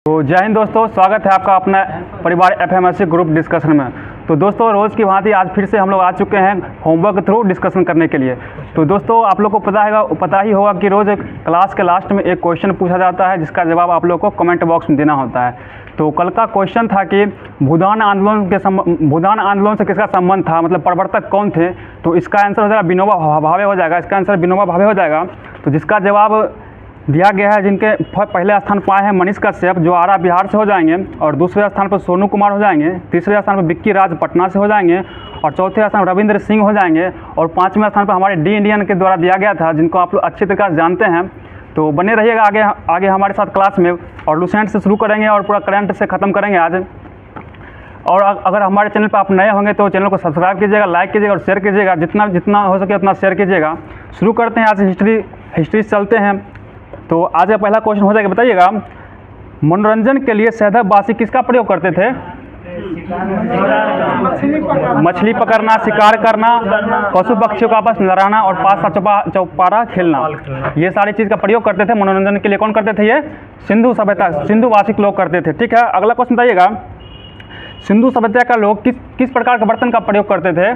तो जय हिंद दोस्तों, स्वागत है आपका अपना परिवार एफएमएससी ग्रुप डिस्कशन में। तो दोस्तों, रोज़ की भांति आज फिर से हम लोग आ चुके हैं होमवर्क थ्रू डिस्कशन करने के लिए। तो दोस्तों, आप लोग को पता ही होगा कि रोज़ क्लास के लास्ट में एक क्वेश्चन पूछा जाता है जिसका जवाब आप लोग को कमेंट बॉक्स में देना होता है। तो कल का क्वेश्चन था कि भूदान आंदोलन से किसका संबंध था, मतलब प्रवर्तक कौन थे। तो इसका आंसर हो जाएगा विनोबा भावे हो जाएगा। इसका आंसर विनोबा भावे हो जाएगा। तो जिसका जवाब दिया गया है, जिनके पहले स्थान पाए हैं मनीष कश्यप जो आरा बिहार से हो जाएंगे, और दूसरे स्थान पर सोनू कुमार हो जाएंगे, तीसरे स्थान पर विक्की राज पटना से हो जाएंगे, और चौथे स्थान रविंद्र सिंह हो जाएंगे, और पाँचवें स्थान पर हमारे डी इंडियन के द्वारा दिया गया था जिनको आप लोग अच्छी तरीके से जानते हैं। तो बने रहिएगा आगे हमारे साथ क्लास में, और लुसेंट से शुरू करेंगे और पूरा करंट से ख़त्म करेंगे आज। और अगर हमारे चैनल पर आप नए होंगे तो चैनल को सब्सक्राइब कीजिएगा, लाइक कीजिएगा और शेयर कीजिएगा, जितना हो सके उतना शेयर कीजिएगा। शुरू करते हैं आज हिस्ट्री चलते हैं। तो आज का पहला क्वेश्चन हो जाएगा, बताइएगा मनोरंजन के लिए सैदबवासी किसका प्रयोग करते थे? मछली पकड़ना, शिकार करना, पशु पक्षियों का आपस में लड़ाना और पास चौपारा खेलना, ये सारी चीज़ का प्रयोग करते थे मनोरंजन के लिए। कौन करते थे? ये सिंधुवासी लोग करते थे। ठीक है, अगला क्वेश्चन बताइएगा, सिंधु सभ्यता का लोग किस प्रकार के बर्तन का प्रयोग करते थे?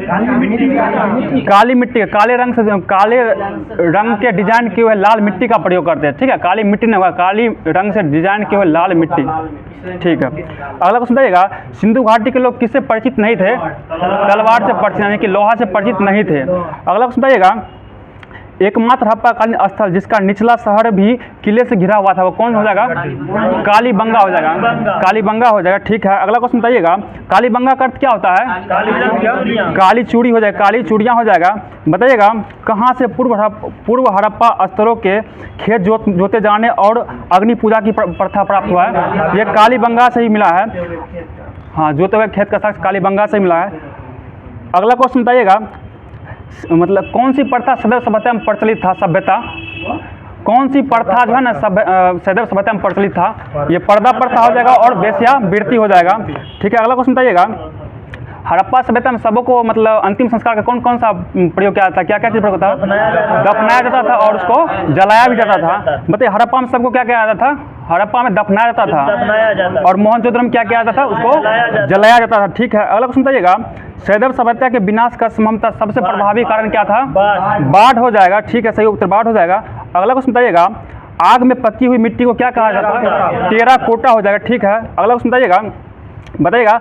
काली मिट्टी, काले रंग के डिजाइन किए हुए लाल मिट्टी का प्रयोग करते हैं। ठीक है, काली मिट्टी नहीं हुआ, काली रंग से डिजाइन किए हुए लाल मिट्टी। ठीक है, अगला क्वेश्चन बताइएगा, सिंधु घाटी के लोग किससे परिचित नहीं थे? तलवार से परिचित, यानी कि लोहा से परिचित नहीं थे। अगला क्वेश्चन बताइएगा, एकमात्र हड़प्पाकालीन स्थल जिसका निचला शहर भी किले से घिरा हुआ था वो कौन हो जाएगा? कालीबंगा हो जाएगा। कालीबंगा हो जाएगा। ठीक है, अगला क्वेश्चन बताइएगा, कालीबंगा का अर्थ क्या होता है? काली चूड़ी हो जाएगा, काली चूड़ियाँ हो जाएगा। बताइएगा, कहाँ से पूर्व हड़प्पा स्तरों के खेत जोते जाने और अग्नि पूजा की प्रथा प्राप्त हुआ है? ये कालीबंगा से ही मिला है। हाँ, जोते हुए खेत का साक्ष्य कालीबंगा से मिला है। अगला क्वेश्चन बताइएगा, मतलब कौन सी प्रथा सदैव सभ्यता में प्रचलित था? कौन सी प्रथा जो है ना सदैव सभ्यता में प्रचलित था? ये पर्दा प्रथा हो जाएगा और वेश्यावृत्ति हो जाएगा। ठीक है, अगला क्वेश्चन बताइएगा, हड़प्पा सभ्यता में सबों को मतलब अंतिम संस्कार का कौन सा प्रयोग किया जाता? क्या चीज़ प्रयोग होता? दफनाया जाता था और उसको जलाया भी जाता था। बताइए, हड़प्पा में सबको क्या किया जाता था? हड़प्पा में दफनाया जाता था, और मोहनजोदड़ो में क्या किया जाता था? उसको जलाया जाता था। ठीक है, अगला क्वेश्चन बताइएगा, सैदव सभ्यता के विनाश का संभवतः सबसे प्रभावी कारण क्या था? बाढ़ हो जाएगा। ठीक है, सही उत्तर बाढ़ हो जाएगा। अगला क्वेश्चन बताइएगा, आग में पकी हुई मिट्टी को क्या कहा जाता है? टेराकोटा हो जाएगा। ठीक है, अगला क्वेश्चन बताइएगा,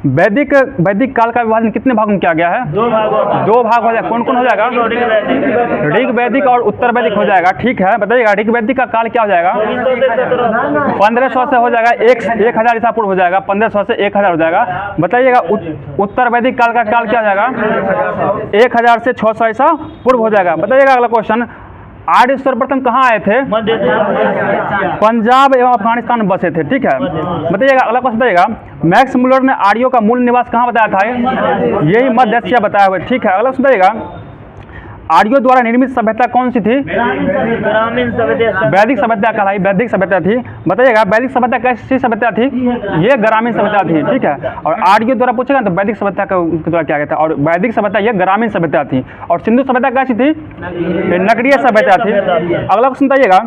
वैदिक काल का विभाजन कितने भागों में किया गया है? दो भाग हो जाएगा। कौन कौन हो जाएगा? ऋग वैदिक और उत्तर वैदिक हो जाएगा। ठीक है, बताइएगा, ऋग वैदिक का काल क्या हो जाएगा? 1500 से हो जाएगा 1000 ईसा पूर्व हो जाएगा। 1500 से 1000 हो जाएगा। बताइएगा, उत्तर वैदिक काल का काल क्या हो जाएगा? 1000 से 600 ईसा पूर्व हो जाएगा। बताइएगा, अगला क्वेश्चन, आर्य सर्वप्रथम कहाँ आए थे? पंजाब एवं अफगानिस्तान में बसे थे। ठीक है, बताइएगा, अगला क्वेश्चन बताइएगा, मैक्स मुलर ने आर्यों का मूल निवास कहाँ बताया था? यही मध्य एशिया बताया हुआ है। ठीक है, अगला क्वेश्चन बताइएगा, आर्यों द्वारा निर्मित सभ्यता कौन सी थी? ग्रामीण सभ्यता। वैदिक सभ्यता कहलाई, वैदिक सभ्यता थी। बताइएगा, वैदिक सभ्यता कैसी सभ्यता थी? ये ग्रामीण सभ्यता थी। ठीक है, और आर्यों द्वारा पूछेगा तो वैदिक सभ्यता के द्वारा क्या कहता है? और वैदिक सभ्यता ये ग्रामीण सभ्यता थी। और सिंधु सभ्यता कैसी थी? नगरीय सभ्यता थी। अगला क्वेश्चन बताइएगा,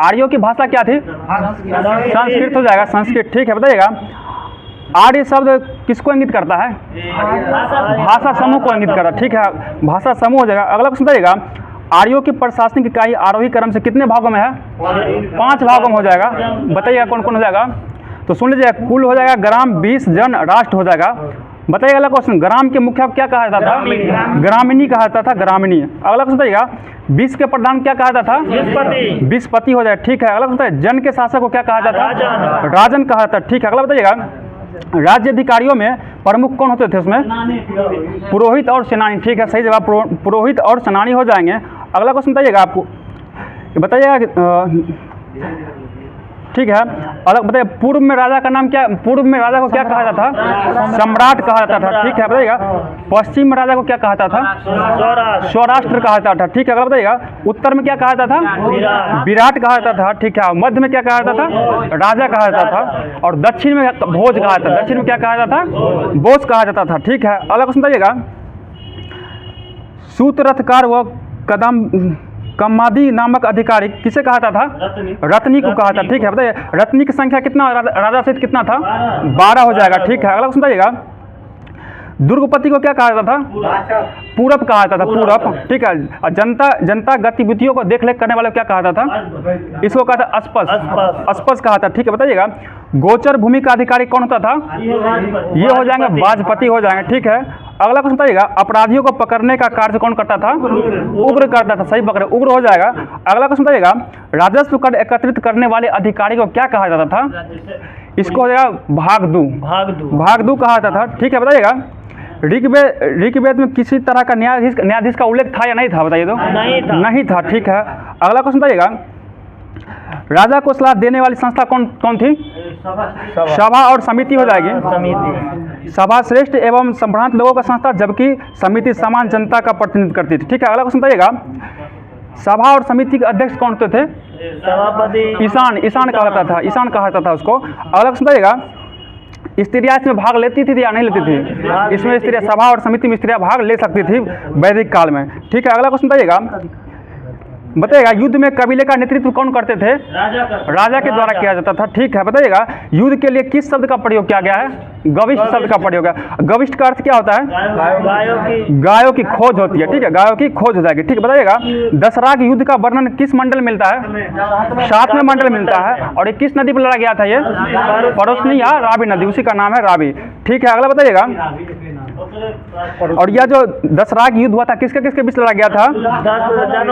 आर्यों की भाषा क्या थी? संस्कृत हो जाएगा, संस्कृत। ठीक है, बताइएगा, आर्य शब्द किसको इंगित करता है? भाषा समूह को इंगित करता है। ठीक है, भाषा समूह हो जाएगा। अगला क्वेश्चन बताइएगा, आर्यों की प्रशासनिक इकाई आरोही क्रम से कितने भागों में है? 5 भागों में हो जाएगा। बताइएगा, कौन कौन हो जाएगा? तो सुन लीजिए, कुल हो जाएगा ग्राम, 20 जन, राष्ट्र हो जाएगा। बताइएगा, अगला क्वेश्चन, ग्राम के मुखिया क्या कहा जाता था? ग्रामीणी कहा जाता था, ग्रामीणी। अगला क्वेश्चन बताइएगा, 20 के प्रधान क्या कहा जाता था? विस्पति हो जाएगा। ठीक है, अगला क्वेश्चन, जन के शासक को क्या कहा जाता? राजन कहा जाता। ठीक है, अगला बताइएगा, राज्य अधिकारियों में प्रमुख कौन होते थे उसमें? पुरोहित और सेनानी। ठीक है, सही जवाब पुरोहित और सेनानी हो जाएंगे। अगला क्वेश्चन बताइएगा, आपको बताइएगा, ठीक है, अलग बताइए, पूर्व में राजा का नाम क्या? पूर्व में राजा को क्या कहा जाता था? सम्राट कहा जाता था। ठीक है, बताइएगा, पश्चिम में राजा को क्या कहा जाता था? सौराष्ट्र कहा जाता था। ठीक है, अगला बताइएगा, उत्तर में क्या कहा जाता था? विराट कहा जाता था। ठीक है, मध्य में क्या कहा जाता था? राजा कहा जाता था, और दक्षिण में भोज कहा जाता था। दक्षिण में क्या कहा जाता था? बोस कहा जाता था। ठीक है, अगला क्वेश्चन बताइएगा, सूत्रथकार व कम्मादी नामक अधिकारी किसे कहा था? रत्नी को कहा था। ठीक है, बताइए रत्नी की संख्या कितना, राजा सहित कितना था? 12 हो जाएगा। ठीक है, अगला क्वेश्चन बताइएगा, दुर्गपति को क्या कहा जाता था? पूरब कहा जाता था, पूरब। ठीक है, जनता गतिविधियों को देख रेख करने वाले को क्या कहा जाता था? इसको कहा था अस्पष्ट, अस्पष्ट कहा था। ठीक है, बताइएगा गोचर भूमि का अधिकारी कौन होता था? ये हो जाएंगे वाजपति हो जाएंगे। ठीक है, अगला क्वेश्चन बताइएगा, अपराधियों को पकड़ने का कार्य कौन करता था? उग्र करता था। सही पकड़े, उग्र हो जाएगा। अगला क्वेश्चन बताइएगा, राजस्व कर एकत्रित करने वाले अधिकारी को क्या कहा जाता था? इसको हो जाएगा भागदू, भागदू कहा जाता था। ठीक है, बताइएगा ऋग्वेद में किसी तरह का न्यायाधीश का उल्लेख था या नहीं था? बताइए तो। नहीं था। ठीक है, अगला क्वेश्चन बताइएगा, राजा को सलाह देने वाली संस्था कौन थी? सभा और समिति हो जाएगी। सभा श्रेष्ठ एवं संभ्रांत लोगों का संस्था, जबकि समिति समान जनता का प्रतिनिधित्व करती थी। ठीक है, अगला क्वेश्चन बताइएगा, सभा और समिति के अध्यक्ष कौन होते थे? सभापति। ईशान कहा जाता था, ईशान कहा जाता था उसको। अगला क्वेश्चन बताइएगा, स्त्रियाँ इसमें भाग लेती थी या नहीं लेती थी? इसमें स्त्रियाँ, सभा और समिति में स्त्रियाँ भाग ले सकती थी वैदिक काल में। ठीक है, अगला क्वेश्चन बताइएगा युद्ध में कबीले का नेतृत्व कौन करते थे? राजा के द्वारा किया जाता था। ठीक है, बताइएगा युद्ध के लिए किस शब्द का प्रयोग किया गया है? गविष्ठ शब्द का प्रयोग है। गविष्ठ का अर्थ क्या होता है? गायों की खोज होती है। ठीक है, गायों की खोज हो जाएगी। ठीक है, बताइएगा दशरथ के युद्ध का वर्णन किस मंडल में मिलता है? 7वें मंडल में मिलता है। और ये किस नदी पर लड़ा गया था? ये परोसनी या रावी नदी, उसी का नाम है रावी। ठीक है, अगला बताइएगा, और यह जो दशरथ युद्ध हुआ था किसके किसके बीच लड़ा गया था?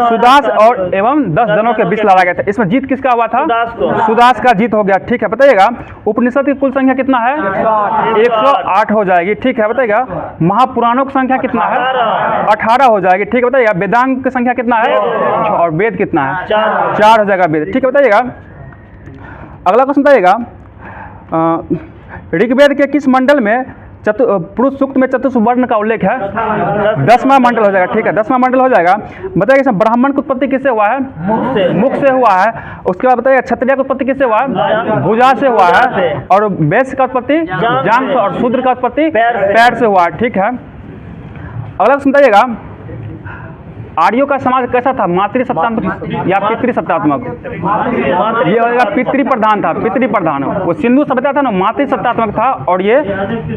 सुदास और एवं 10 जनों के बीच लड़ा गया था। इसमें जीत किसका हुआ था? सुदास का जीत हो गया। ठीक है, बताइएगा उपनिषद की कुल संख्या कितना है? 108 हो जाएगी। ठीक है, बताइएगा महापुराणों की संख्या कितना है? 18 हो जाएगी। ठीक है, बताइएगा वेदांग की संख्या कितना है? और वेद कितना है? 4 हो जाएगा वेद। ठीक है, बताइएगा अगला क्वेश्चन बताइएगा, ऋग्वेद के किस मंडल में पुरुष सूक्त में चतुर्वर्ण का उल्लेख है? 10वां मंडल हो जाएगा। ठीक है, 10वां मंडल हो जाएगा। बताइए ब्राह्मण की उत्पत्ति किससे हुआ है? मुख से हुआ है। उसके बाद बताइए क्षत्रिय की उत्पत्ति किससे हुआ है? भुजा से हुआ है। और वैश्य का उत्पत्ति जांघ से, और शूद्र का उत्पत्ति पैर से हुआ है। ठीक है, अगला सुनताइएगा, आर्यों का समाज कैसा था? मातृ सत्तात्मक या पितृ सत्तात्मक? ये हो जाएगा पितृ प्रधान था, पितृ प्रधान। वो सिंधु सभ्यता था ना, मातृ सत्तात्मक था, और ये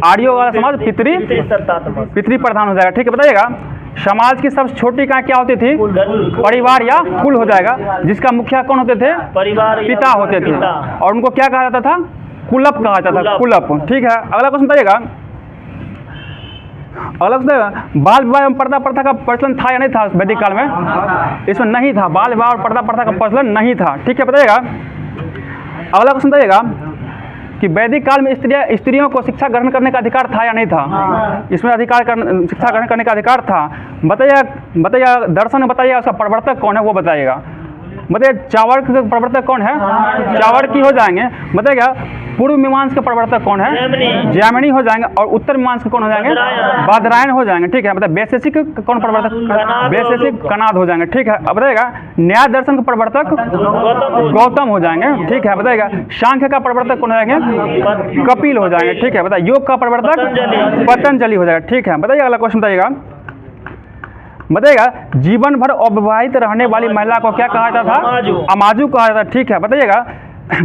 आर्यों वाला समाज पितृ प्रधान हो जाएगा। ठीक है, बताइएगा समाज की सबसे छोटी इकाई क्या होती थी? परिवार या कुल हो जाएगा, जिसका मुखिया कौन होते थे? परिवार, पिता होते थे, और उनको क्या कहा जाता था? कुलप कहा जाता था, कुलप। ठीक है, अगला क्वेश्चन बताइएगा, अलग से बाल विवाह एवं पर्दा प्रथा का प्रचलन था या नहीं था वैदिक काल में? इसमें नहीं था, बाल विवाह और पर्दा प्रथा का प्रचलन नहीं था। ठीक है, बताइएगा अगला क्वेश्चन बताइएगा कि वैदिक काल में स्त्रियों को शिक्षा ग्रहण करने का अधिकार था या नहीं था? इसमें शिक्षा ग्रहण करने का अधिकार था। बताइएगा दर्शन बताइएगा उसका प्रवर्तक कौन है वो बताइएगा। बताइए चाणक्य के प्रवर्तक कौन है? चाणक्य हो जाएंगे। बताइएगा पूर्व मीमांसा के प्रवर्तक कौन है? जैमिनी हो जाएंगे। और उत्तर मीमांसा कौन हो जाएंगे? बादरायण हो जाएंगे। ठीक है, मतलब वैशेषिक कौन प्रवर्तक? वैशेषिक कनाद हो जाएंगे। ठीक है, अब बताइएगा न्याय दर्शन के प्रवर्तक गौतम हो जाएंगे। ठीक है, बताइएगा सांख्य का प्रवर्तक कौन हो जाएंगे? कपिल हो जाएंगे। ठीक है, बताइए योग का प्रवर्तक पतंजलि हो जाएगा। ठीक है, बताइए अगला क्वेश्चन बताइएगा जीवन भर अविवाहित रहने वाली महिला को क्या कहा जाता था? अमाजू कहा जाता था। ठीक है, बताइएगा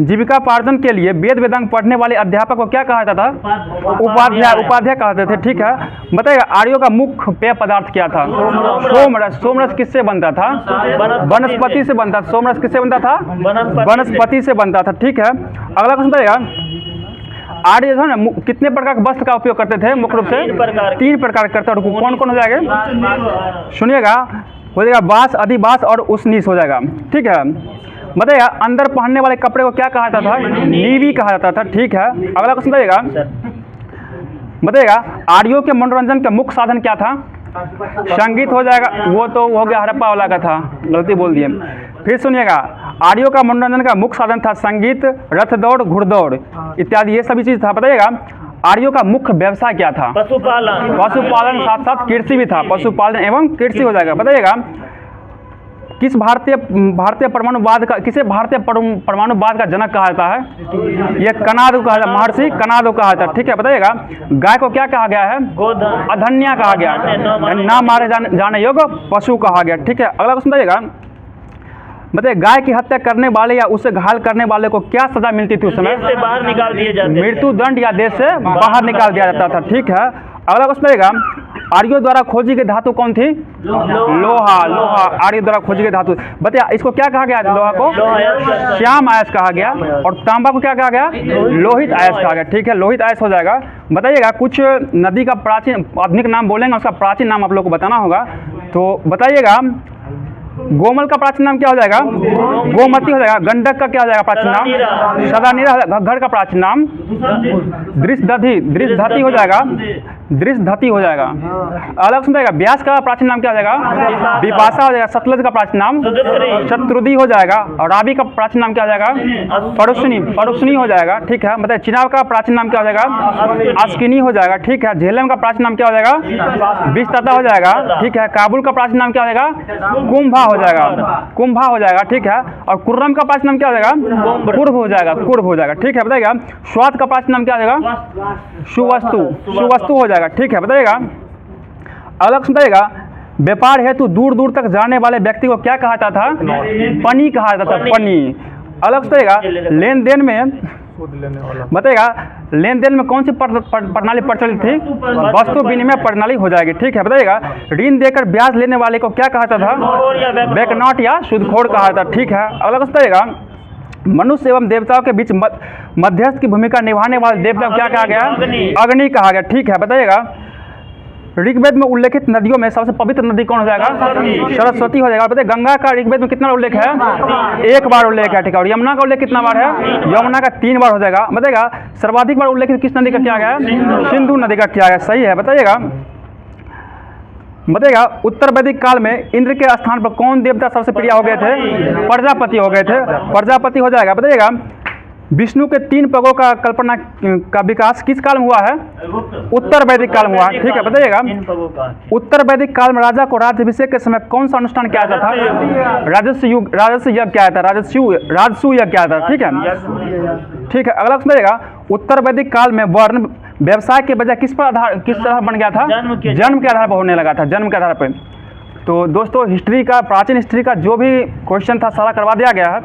जीविकापार्जन के लिए वेद वेदांग पढ़ने वाले अध्यापक को क्या कहा जाता था? उपाध्याय कहते थे। ठीक है, बताइएगा आर्यों का मुख्य पेय पदार्थ क्या था? सोमरस। सोमरस किससे बनता था? वनस्पति से बनता था। सोमरस किससे बनता था? वनस्पति से बनता था। ठीक है, अगला क्वेश्चन बताइएगा आर्य जो है ना कितने प्रकार के वस्त्र का उपयोग करते थे? मुख्य रूप से 3 प्रकार करते हैं। कौन कौन हो जाएगा? सुनिएगा, हो जाएगा बांस, अधिबास और उसनीस हो जाएगा। ठीक है, बताइएगा अंदर पहनने वाले कपड़े को क्या कहा जाता था? नीवी कहा जाता था। ठीक है, अगला क्वेश्चन बताइएगा आर्यों के मनोरंजन का मुख्य साधन क्या था? संगीत हो जाएगा। वो तो हो गया हड़प्पा वाला का था, गलती बोल दिए। फिर सुनिएगा आर्यों का मनोरंजन का मुख्य साधन था संगीत, रथ दौड़, घुड़दौड़ इत्यादि, ये सभी चीज था। बताइएगा आर्यों का मुख्य व्यवसाय क्या था? पशुपालन, साथ साथ कृषि भी था। पशुपालन एवं कृषि हो जाएगा। बताइएगा किस भारतीय परमाणुवाद का, किसे भारतीय परमाणुवाद का जनक कहा जाता है? ये कनाद को कहा जाता है, महर्षि कनाद को कहा जाता है। ठीक है, बताइएगा गाय को क्या कहा गया है? अधन्या कहा गया, ना मारे जाने योग्य पशु कहा गया। ठीक है, अगला क्वेश्चन बताइएगा बताइए गाय की हत्या करने वाले या उसे घायल करने वाले को क्या सजा मिलती थी उस समय? देश से बाहर निकाल दिए जाते। मृत्यु दंड या देश से बाहर निकाल दिया जाता था। ठीक है, अगला क्वेश्चन रहेगा, आर्यों द्वारा खोजी गई धातु कौन थी? लोहा। लोहा आर्यों द्वारा खोजी गई धातु। बताइए इसको क्या कहा गया? लोहा को श्याम आयस कहा गया, और तांबा को क्या कहा गया? लोहित आयस कहा गया। ठीक है, लोहित आयस हो जाएगा। बताइएगा कुछ नदी का प्राचीन आधुनिक नाम बोलेंगे, उसका प्राचीन नाम आप लोग को बताना होगा। तो बताइएगा गोमल का प्राचीन नाम क्या हो जाएगा? गोमती हो जाएगा। गंडक का क्या हो जाएगा प्राचीन नाम? सदानीरा। घग्गर का प्राचीन नाम दृष्टदधि। दृष्टधति हो जाएगा। दृष्टधति हो जाएगा। अलग सुनिएगा व्यास का प्राचीन नाम क्या हो जाएगा? विपाशा हो जाएगा। सतलज का प्राचीन नाम शत्रुदी हो जाएगा। और रावी का प्राचीन नाम क्या हो जाएगा? परुष्णी। परुष्णी हो जाएगा। ठीक है, बताइए चिनाब का प्राचीन नाम क्या हो जाएगा? अस्किनी हो जाएगा। ठीक है, झेलम का प्राचीन नाम क्या हो जाएगा? विस्तता हो जाएगा। ठीक है, काबुल का प्राचीन नाम क्या हो जाएगा? कुंभा हो जाएगा। कुंभा हो जाएगा। ठीक है, और कुर्रम का प्राचीन नाम क्या हो जाएगा? कुर्भ हो जाएगा। कुर्भ हो जाएगा। ठीक है, बताइएगा स्वाद का प्राचीन नाम क्या हो जाएगा? सुवस्तु। सुवस्तु हो जाएगा। ठीक है, बताइएगा अलग सुनिएगा व्यापार हेतु दूर दूर तक जाने वाले व्यक्ति को क्या कहा जाता था? पनी कहा जाता था। पनी। अलग सुनिएगा लेन देन में, बताइएगा लेन देन में कौन सी प्रणाली प्रचलित थी? वस्तु विनिमय प्रणाली हो जाएगी। ठीक है, बताइएगा ऋण देकर ब्याज लेने वाले को क्या कहा था? बैकनॉट या सूदखोर कहा था। ठीक है, अलग बताइएगा मनुष्य एवं देवताओं के बीच मध्यस्थ की भूमिका निभाने वाले देवता को क्या कहा गया? अग्नि कहा गया। ठीक है, बताइएगा ऋग्वेद में उल्लेखित नदियों में सबसे पवित्र नदी कौन हो जाएगा? सरस्वती हो जाएगा। बताइए गंगा का ऋग्वेद में कितना उल्लेख है? एक बार उल्लेख है। ठीक है, और यमुना का उल्लेख कितना बार है? यमुना का 3 बार हो जाएगा। बताइएगा सर्वाधिक बार उल्लेखित किस नदी का किया गया? सिंधु नदी का किया गया। सही है। बताइएगा उत्तर वैदिक काल में इंद्र के स्थान पर कौन देवता सबसे प्रिय हो गए थे? प्रजापति हो गए थे। प्रजापति हो जाएगा। बताइएगा विष्णु के 3 पगों का कल्पना का विकास किस काल में हुआ है? उत्तर वैदिक काल में हुआ। ठीक है, बताइएगा उत्तर वैदिक काल में राजा को राज्याभिषेक के समय कौन सा अनुष्ठान किया जाता था? राजस्व यज्ञ किया था। राजसू यज्ञ किया था। ठीक है, ठीक है, अगला सुनिएगा उत्तर वैदिक काल में वर्ण व्यवसाय के बजाय किस तरह बन गया था? जन्म के आधार पर होने लगा था। जन्म के आधार पर। तो दोस्तों हिस्ट्री का, प्राचीन हिस्ट्री का जो भी क्वेश्चन था सारा करवा दिया गया है।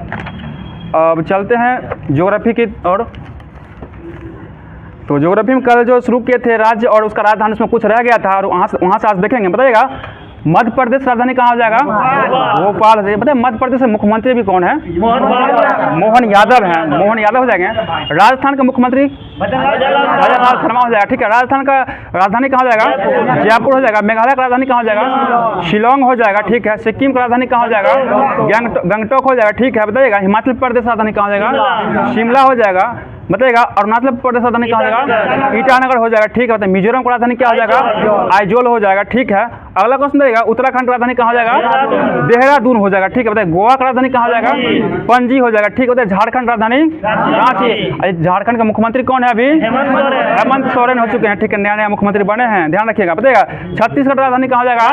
अब चलते हैं ज्योग्राफी की ओर। तो ज्योग्राफी में कल जो शुरू किए थे राज्य और उसका राजधानी, उसमें कुछ रह गया था और वहाँ से आज देखेंगे। बताइएगा मध्य प्रदेश राजधानी कहाँ हो जाएगा? भोपाल से। बताइए मध्य प्रदेश के मुख्यमंत्री भी कौन है? मोहन यादव हैं। मोहन यादव हो जाएंगे। राजस्थान का मुख्यमंत्री भजनलाल शर्मा हो जाएगा। ठीक है, राजस्थान का राजधानी कहाँ हो जाएगा? जयपुर हो जाएगा। मेघालय का राजधानी कहाँ हो जाएगा? शिलोंग हो जाएगा। ठीक है, सिक्किम का राजधानी कहाँ हो जाएगा? गंगटोक हो जाएगा। ठीक है, बताइएगा हिमाचल प्रदेश राजधानी कहाँ हो जाएगा? शिमला हो जाएगा। बताइएगा अरुणाचल प्रदेश राजधानी कहाँ हो जाएगा? ईटानगर हो जाएगा। ठीक है, बताइए मिजोरम का राजधानी क्या हो जाएगा? आइजोल हो जाएगा। ठीक है, अगला क्वेश्चन देगा उत्तराखंड का राजधानी कहाँ हो जाएगा? देहरादून हो जाएगा। ठीक है, बताइए गोवा का राजधानी कहाँ हो जाएगा? पणजी हो जाएगा। ठीक है, बताइए झारखंड राजधानी रांची। झारखंड के मुख्यमंत्री कौन है अभी? हेमंत सोरेन हो चुके हैं। ठीक है, नया मुख्यमंत्री बने हैं, ध्यान रखिएगा। बताइएगा छत्तीसगढ़ राजधानी कहाँ हो जाएगा?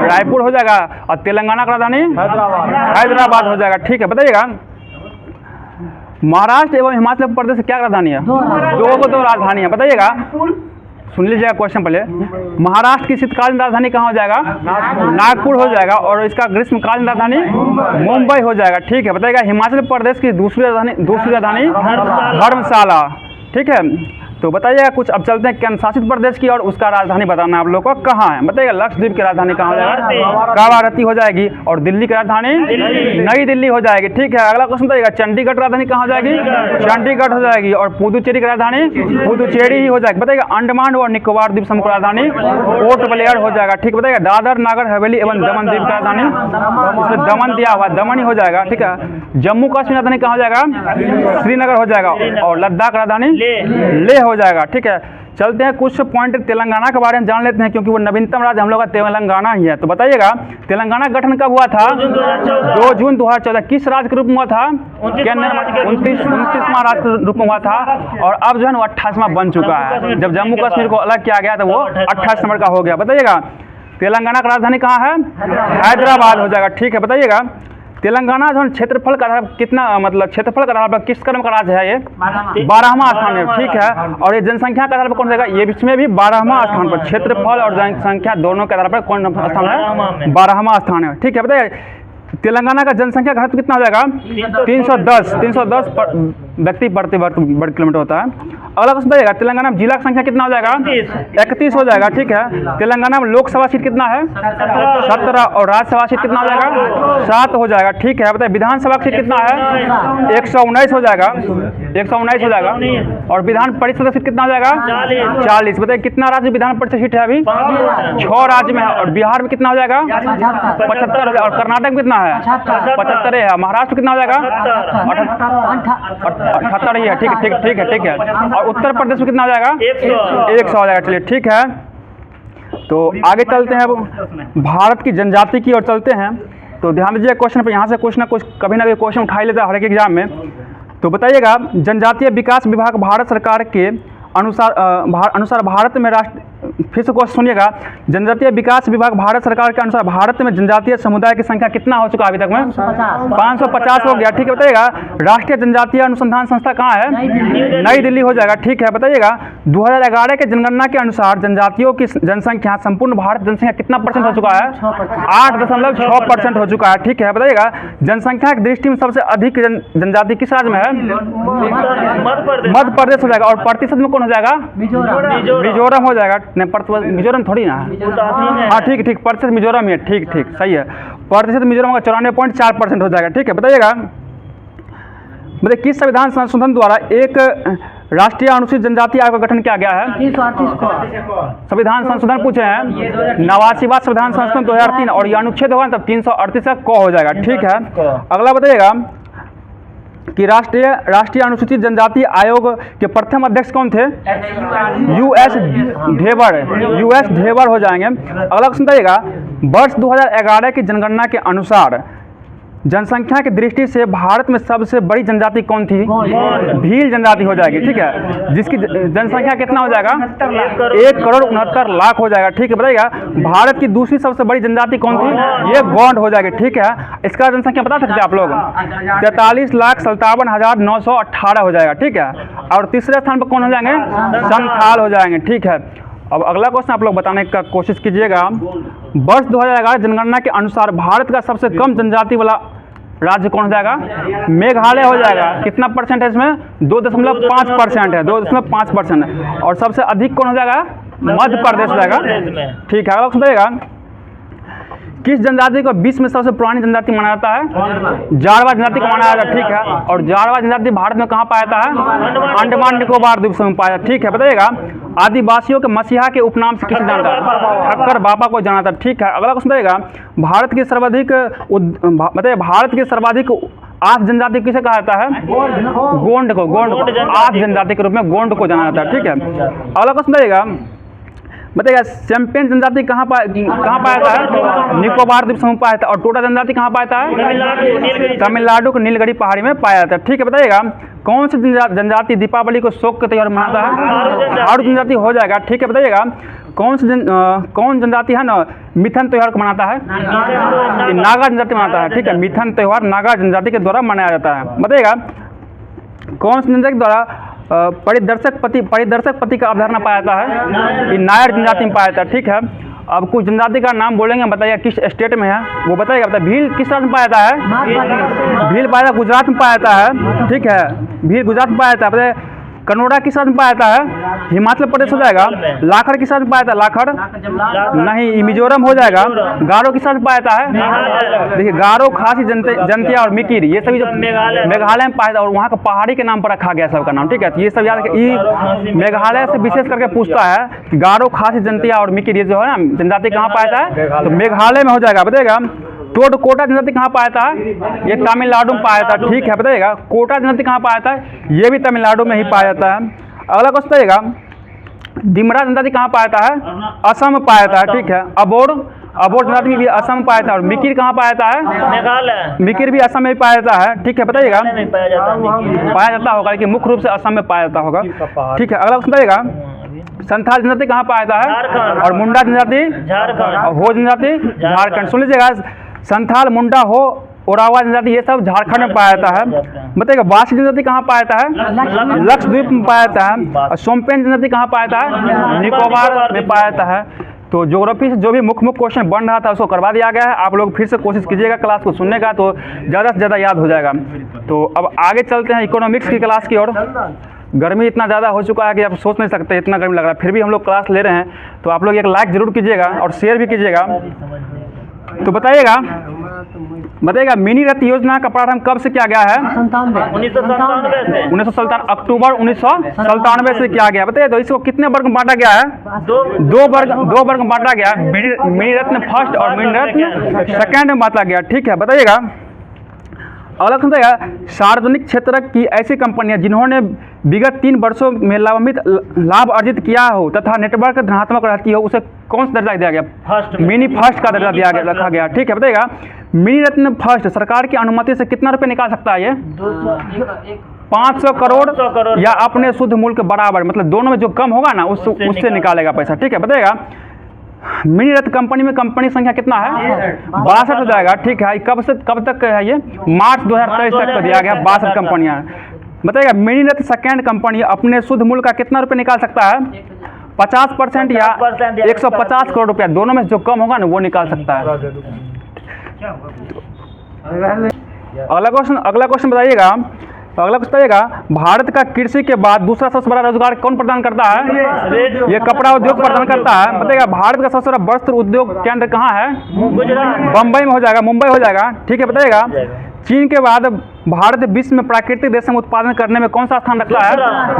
रायपुर हो जाएगा। और तेलंगाना का राजधानी हैदराबाद हो जाएगा। ठीक है, बताइएगा महाराष्ट्र एवं हिमाचल प्रदेश से क्या राजधानी है? दो राजधानी है। बताइएगा सुन लीजिएगा क्वेश्चन पहले। महाराष्ट्र की शीतकालीन राजधानी कहाँ हो जाएगा? नागपुर हो जाएगा। और इसका ग्रीष्मकालीन राजधानी मुंबई हो जाएगा। ठीक है, बताइएगा हिमाचल प्रदेश की दूसरी राजधानी धर्मशाला। ठीक है, तो बताइएगा कुछ। अब चलते हैं केंद्र शासित प्रदेश की और उसका राजधानी बताना है आप लोग को कहाँ है। बताइएगा लक्षद्वीप की राजधानी कहाँ हो जाएगा? कावारती हो जाएगी। और दिल्ली की राजधानी नई दिल्ली हो जाएगी। ठीक है, अगला क्वेश्चन बताइएगा चंडीगढ़ राजधानी कहाँ हो जाएगी? चंडीगढ़ हो जाएगी। और पुदुचेरी की राजधानी पुदुचेरी ही हो जाएगी। बताइएगा अंडमान और निकोबार द्वीप समूह की राजधानी पोर्ट ब्लेयर हो जाएगा। ठीक, बताइएगा दादर नागर हवेली एवं दमन द्वीप की राजधानी, इसमें दमन दिया हुआ दमन ही हो जाएगा। ठीक है, जम्मू कश्मीर राजधानी कहाँ हो जाएगा? श्रीनगर हो जाएगा। और लद्दाख राजधानी लेह हो जाएगा। ठीक है, चलते हैं कुछ पॉइंट तेलंगाना के बारे में जान लेते हैं क्योंकि वो नवीनतम राज्य हम लोग का तेलंगाना ही है। तो बताइएगा तेलंगाना गठन कब हुआ था? 2 जून 2014। किस राज्य के रूप में हुआ था? 29वां राज्य के रूप में हुआ था। और अब जो है वो 28वां बन चुका है। जब जम्मू कश्मीर को अलग किया गया तो वो 28 नंबर का हो गया। बताइएगा तेलंगाना का राजधानी कहाँ है? हैदराबाद हो जाएगा। ठीक है, बताइएगा तेलंगाना जो क्षेत्रफल का आधार कितना, मतलब क्षेत्रफल का आधार पर किस क्रम का राज्य है? ये 12वां स्थान है। ठीक है, और ये जनसंख्या के आधार पर कौन जाएगा? ये इसमें भी 12वां स्थान पर, क्षेत्रफल और जनसंख्या दोनों के आधार पर कौन स्थान है? 12वां स्थान है। ठीक है, बताइए तेलंगाना का जनसंख्या घनत्व कितना हो जाएगा? 310 व्यक्ति प्रति वर्ग किलोमीटर होता है। अगला क्वेश्चन बताइएगा, तेलंगाना में जिला की संख्या कितना हो जाएगा? 31 हो जाएगा। ठीक है। तेलंगाना में लोकसभा सीट कितना है? 17 और राज्यसभा सीट कितना हो जाएगा? 7 हो जाएगा। ठीक है। बताइए विधानसभा की सीट कितना है? 119 हो जाएगा। 119 हो जाएगा। और विधान परिषद की सीट कितना हो जाएगा? 40। बताइए कितना राज्य विधान परिषद सीट है अभी? 6 राज्य में है। और बिहार में कितना हो जाएगा? 75 हो जाएगा। और कर्नाटक में कितना है? 75 है। महाराष्ट्र कितना हो जाएगा? 78 ही है। ठीक है। और उत्तर प्रदेश में कितना हो जाएगा? 100 हो जाएगा। चलिए ठीक है। तो आगे चलते हैं, अब भारत की जनजाति की ओर चलते हैं। तो ध्यान दीजिए क्वेश्चन पर, यहाँ से कुछ ना कुछ कभी ना कभी क्वेश्चन उठा ही लेता है हर एक एग्जाम में। तो बताइएगा, जनजातीय विकास विभाग भारत सरकार के अनुसार भारत में फिर से क्वेश्चन सुनिएगा, जनजातीय विकास विभाग भारत सरकार के अनुसार भारत में जनजातीय समुदाय की संख्या कितना हो चुका अभी तक में? 550 हो गया। ठीक है। बताइएगा राष्ट्रीय जनजातीय अनुसंधान संस्था कहाँ है? नई दिल्ली हो जाएगा। ठीक है। बताइएगा 2011 के जनगणना के अनुसार जनजातियों की जनसंख्या संपूर्ण भारत जनसंख्या कितना % हो चुका है? 8.6% हो चुका है। ठीक है। बताइएगा जनसंख्या की दृष्टि में सबसे अधिक जनजाति किस राज्य में है? मध्य प्रदेश हो जाएगा। और प्रतिशत में कौन हो जाएगा? मिजोरम हो जाएगा। मिजोरम थोड़ी ना है। हाँ ठीक। प्रतिशत मिजोरम ही है। ठीक सही है। प्रतिशत मिजोरम का 94.4% हो जाएगा। ठीक है। बताइएगा किस संविधान संशोधन द्वारा एक राष्ट्रीय अनुसूचित जनजाति आयोग का गठन किया गया है? संविधान संशोधन पूछे हैं, 89वां संविधान संशोधन 2003। और ये अनुच्छेद होगा तब 338 का क हो जाएगा। ठीक है। अगला बताइएगा कि राष्ट्रीय अनुसूचित जनजाति आयोग के प्रथम अध्यक्ष कौन थे? US ढेबर हो जाएंगे। अगला क्वेश्चन बताइएगा, वर्ष 2011 की जनगणना के अनुसार जनसंख्या की दृष्टि से भारत में सबसे बड़ी जनजाति कौन थी? भील जनजाति हो जाएगी। ठीक है। जिसकी जनसंख्या कितना हो जाएगा? 1,69,00,000 हो जाएगा। ठीक है। बताइएगा भारत की दूसरी सबसे बड़ी जनजाति कौन थी? ये गोंड हो जाएगी। ठीक है। इसका जनसंख्या बता सकते हैं आप लोग? 43,57,918 हो जाएगा। ठीक है। और तीसरे स्थान पर कौन हो जाएंगे? संथाल हो जाएंगे। ठीक है। अब अगला क्वेश्चन आप लोग बताने का कोशिश कीजिएगा, वर्ष 2011 जनगणना के अनुसार भारत का सबसे कम जनजाति वाला राज्य कौन हो जाएगा? मेघालय हो जाएगा। कितना % है इसमें? 2.5% है। 2.5%। और सबसे अधिक कौन हो जाएगा? मध्य प्रदेश हो जाएगा। ठीक है। अगला क्वेश्चन बताइएगा, किस जनजाति को विश्व में सबसे पुरानी जनजाति माना जाता है? जारवा जनजाति को माना जाता है। ठीक है। और जारवा जनजाति भारत में कहाँ पाया जाता है? अंडमान निकोबार द्वीप समूह में पाया जाता है। ठीक है। बताइएगा आदिवासियों के मसीहा के उपनाम से किसे जाना जाता है? ठक्कर बाबा को जाना जाता है। ठीक है। अगला क्वेश्चन बताइएगा, भारत की सर्वाधिक आठ जनजाति किसे कहा जाता है? गोंड को। आठ जनजाति के रूप में गोंड को जाना जाता है। ठीक है। अगला क्वेश्चन बताइएगा, चैंपियन जनजाति कहाँ पाया जाता है? निकोबार द्वीप समूह पाया जाता है। और टोटा जनजाति कहाँ पाया जाता है? तमिलनाडु के नीलगिरी पहाड़ी में पाया जाता है। ठीक है। बताइएगा कौन सी जनजाति दीपावली को शोक के त्योहार मनाता है? थारू जनजाति हो जाएगा। ठीक है। बताइएगा कौन जनजाति है ना मिथन त्योहार को मनाता है? नागा जनजाति मनाता है। ठीक है। मिथन त्योहार नागा जनजाति के द्वारा मनाया जाता है। बताइएगा कौन सी जनजाति द्वारा परिदर्शक पति का अवधारणा पाया जाता है? ये नायर जनजाति में पाया जाता है। ठीक है। अब कुछ जनजाति का नाम बोलेंगे, बताइए किस स्टेट में है वो बताइएगा। बताइए भील किस राज्य में पाया जाता है? भील पाया जाता है गुजरात में पाया जाता है। ठीक है। भील गुजरात में पाया जाता है। बताइए कनोड़ा किस राज्य में पाया जाता है? हिमाचल प्रदेश हो जाएगा। लाखड़ किस राज्य में पाया जाता है? लाखड़ नहीं, मिजोरम हो जाएगा। गारो किस राज्य में पाया जाता है? देखिए गारो, खासी, जंतिया और मिकिर ये सभी जो मेघालय में पाया जाता है। और वहाँ का पहाड़ी के नाम पर रखा गया सबका नाम। ठीक है। ये सब याद रखिए। मेघालय से विशेष करके पूछता है कि गारो, खासी, जंतिया और मिकिर ये जो है ना जनजाति कहाँ पाया जाता है? तो मेघालय में हो जाएगा। बताइएगा कोटा जनजाति कहाँ पाया जाता है? ये तमिलनाडु में पाया जाता है। ठीक है। बताइएगा कोटा जनजाति कहाँ पाया जाता है? ये भी तमिलनाडु में ही पाया जाता है। अगला क्वेश्चन बताइएगा, दिमरा जनजाति कहाँ पाया जाता है? असम में पाया जाता है। ठीक है। अबोर जनजाति भी असम में पाया जाता है। और मिकिर कहाँ पाया जाता है? मेघालय। मिकिर भी असम में पाया जाता है। ठीक है। बताइएगा पाया जाता होगा, लेकिन मुख्य रूप से असम में पाया जाता होगा। ठीक है। अगला क्वेश्चन बताइएगा, संथाल जनजाति कहाँ पाया जाता है? और मुंडा जनजाति झारखंड। और हो जनजाति झारखंड। सुन लीजिएगा संथाल, मुंडा, हो, ओरावा जनजाति ये सब झारखंड में पाया जाता है। बताइएगा वासी जनजाति कहाँ पाया जाता है? लक्षद्वीप में पाया जाता है। और सोमपेन जनजाति कहाँ पाया जाता है? निकोबार में पाया जाता है। तो ज्योग्राफी से जो भी मुख्य क्वेश्चन बन रहा था उसको करवा दिया गया है। आप लोग फिर से कोशिश कीजिएगा क्लास को सुनने का, तो ज़्यादा से ज़्यादा याद हो जाएगा। तो अब आगे चलते हैं इकोनॉमिक्स की क्लास की ओर। गर्मी इतना ज़्यादा हो चुका है कि आप सोच नहीं सकते, इतना गर्मी लग रहा है, फिर भी हम लोग क्लास ले रहे हैं। तो आप लोग एक लाइक ज़रूर कीजिएगा और शेयर भी कीजिएगा। तो बताइएगा मिनी रथ योजना का प्रारंभ कब से किया गया है? 1997 अक्टूबर 1997 से किया गया। बताइए तो इसको कितने वर्ग में बांटा गया है? दो वर्ग में बांटा गया। मिनी रत्न फर्स्ट और मिनी रत्न सेकेंड में बांटा गया। ठीक है, बताइएगा अगला क्वेश्चन बताइएगा सार्वजनिक क्षेत्र की ऐसी कंपनियां जिन्होंने विगत 3 वर्षों में लाभ अर्जित किया हो तथा नेटवर्क धनात्मक रहती हो उसे कौन सा दर्जा दिया गया? मिनी फर्स्ट का दर्जा दिया गया, रखा गया। ठीक है, बताइएगा मिनी रत्न फर्स्ट सरकार की अनुमति से कितना रुपये निकाल सकता है? ये 500 करोड़ या अपने शुद्ध मूल्य के बराबर, मतलब दोनों में जो कम होगा ना उससे निकालेगा पैसा। ठीक है, बताइएगा मिनी रत्न कंपनी में कंपनी संख्या कितना है? 62 हो जाएगा। ठीक है, कब से कब तक है ये? मार्च 2023 तक का दिया गया 62 कंपनियां। बताइएगा मिनी रत्न सेकेंड कंपनी अपने शुद्ध मूल्य का कितना रुपये निकाल सकता है? 50% या 150 करोड़ रुपया, दोनों में जो कम होगा ना वो निकाल सकता है। अगला क्वेश्चन बताइएगा भारत का कृषि के बाद दूसरा सबसे बड़ा रोजगार कौन प्रदान करता है? ये कपड़ा उद्योग प्रदान करता है। बताइएगा भारत का सबसे बड़ा वस्त्र उद्योग केंद्र कहाँ है? बम्बई में हो जाएगा, मुंबई हो जाएगा। ठीक है, बताइएगा चीन के बाद भारत विश्व में प्राकृतिक रेशम उत्पादन करने में कौन सा स्थान रखता है?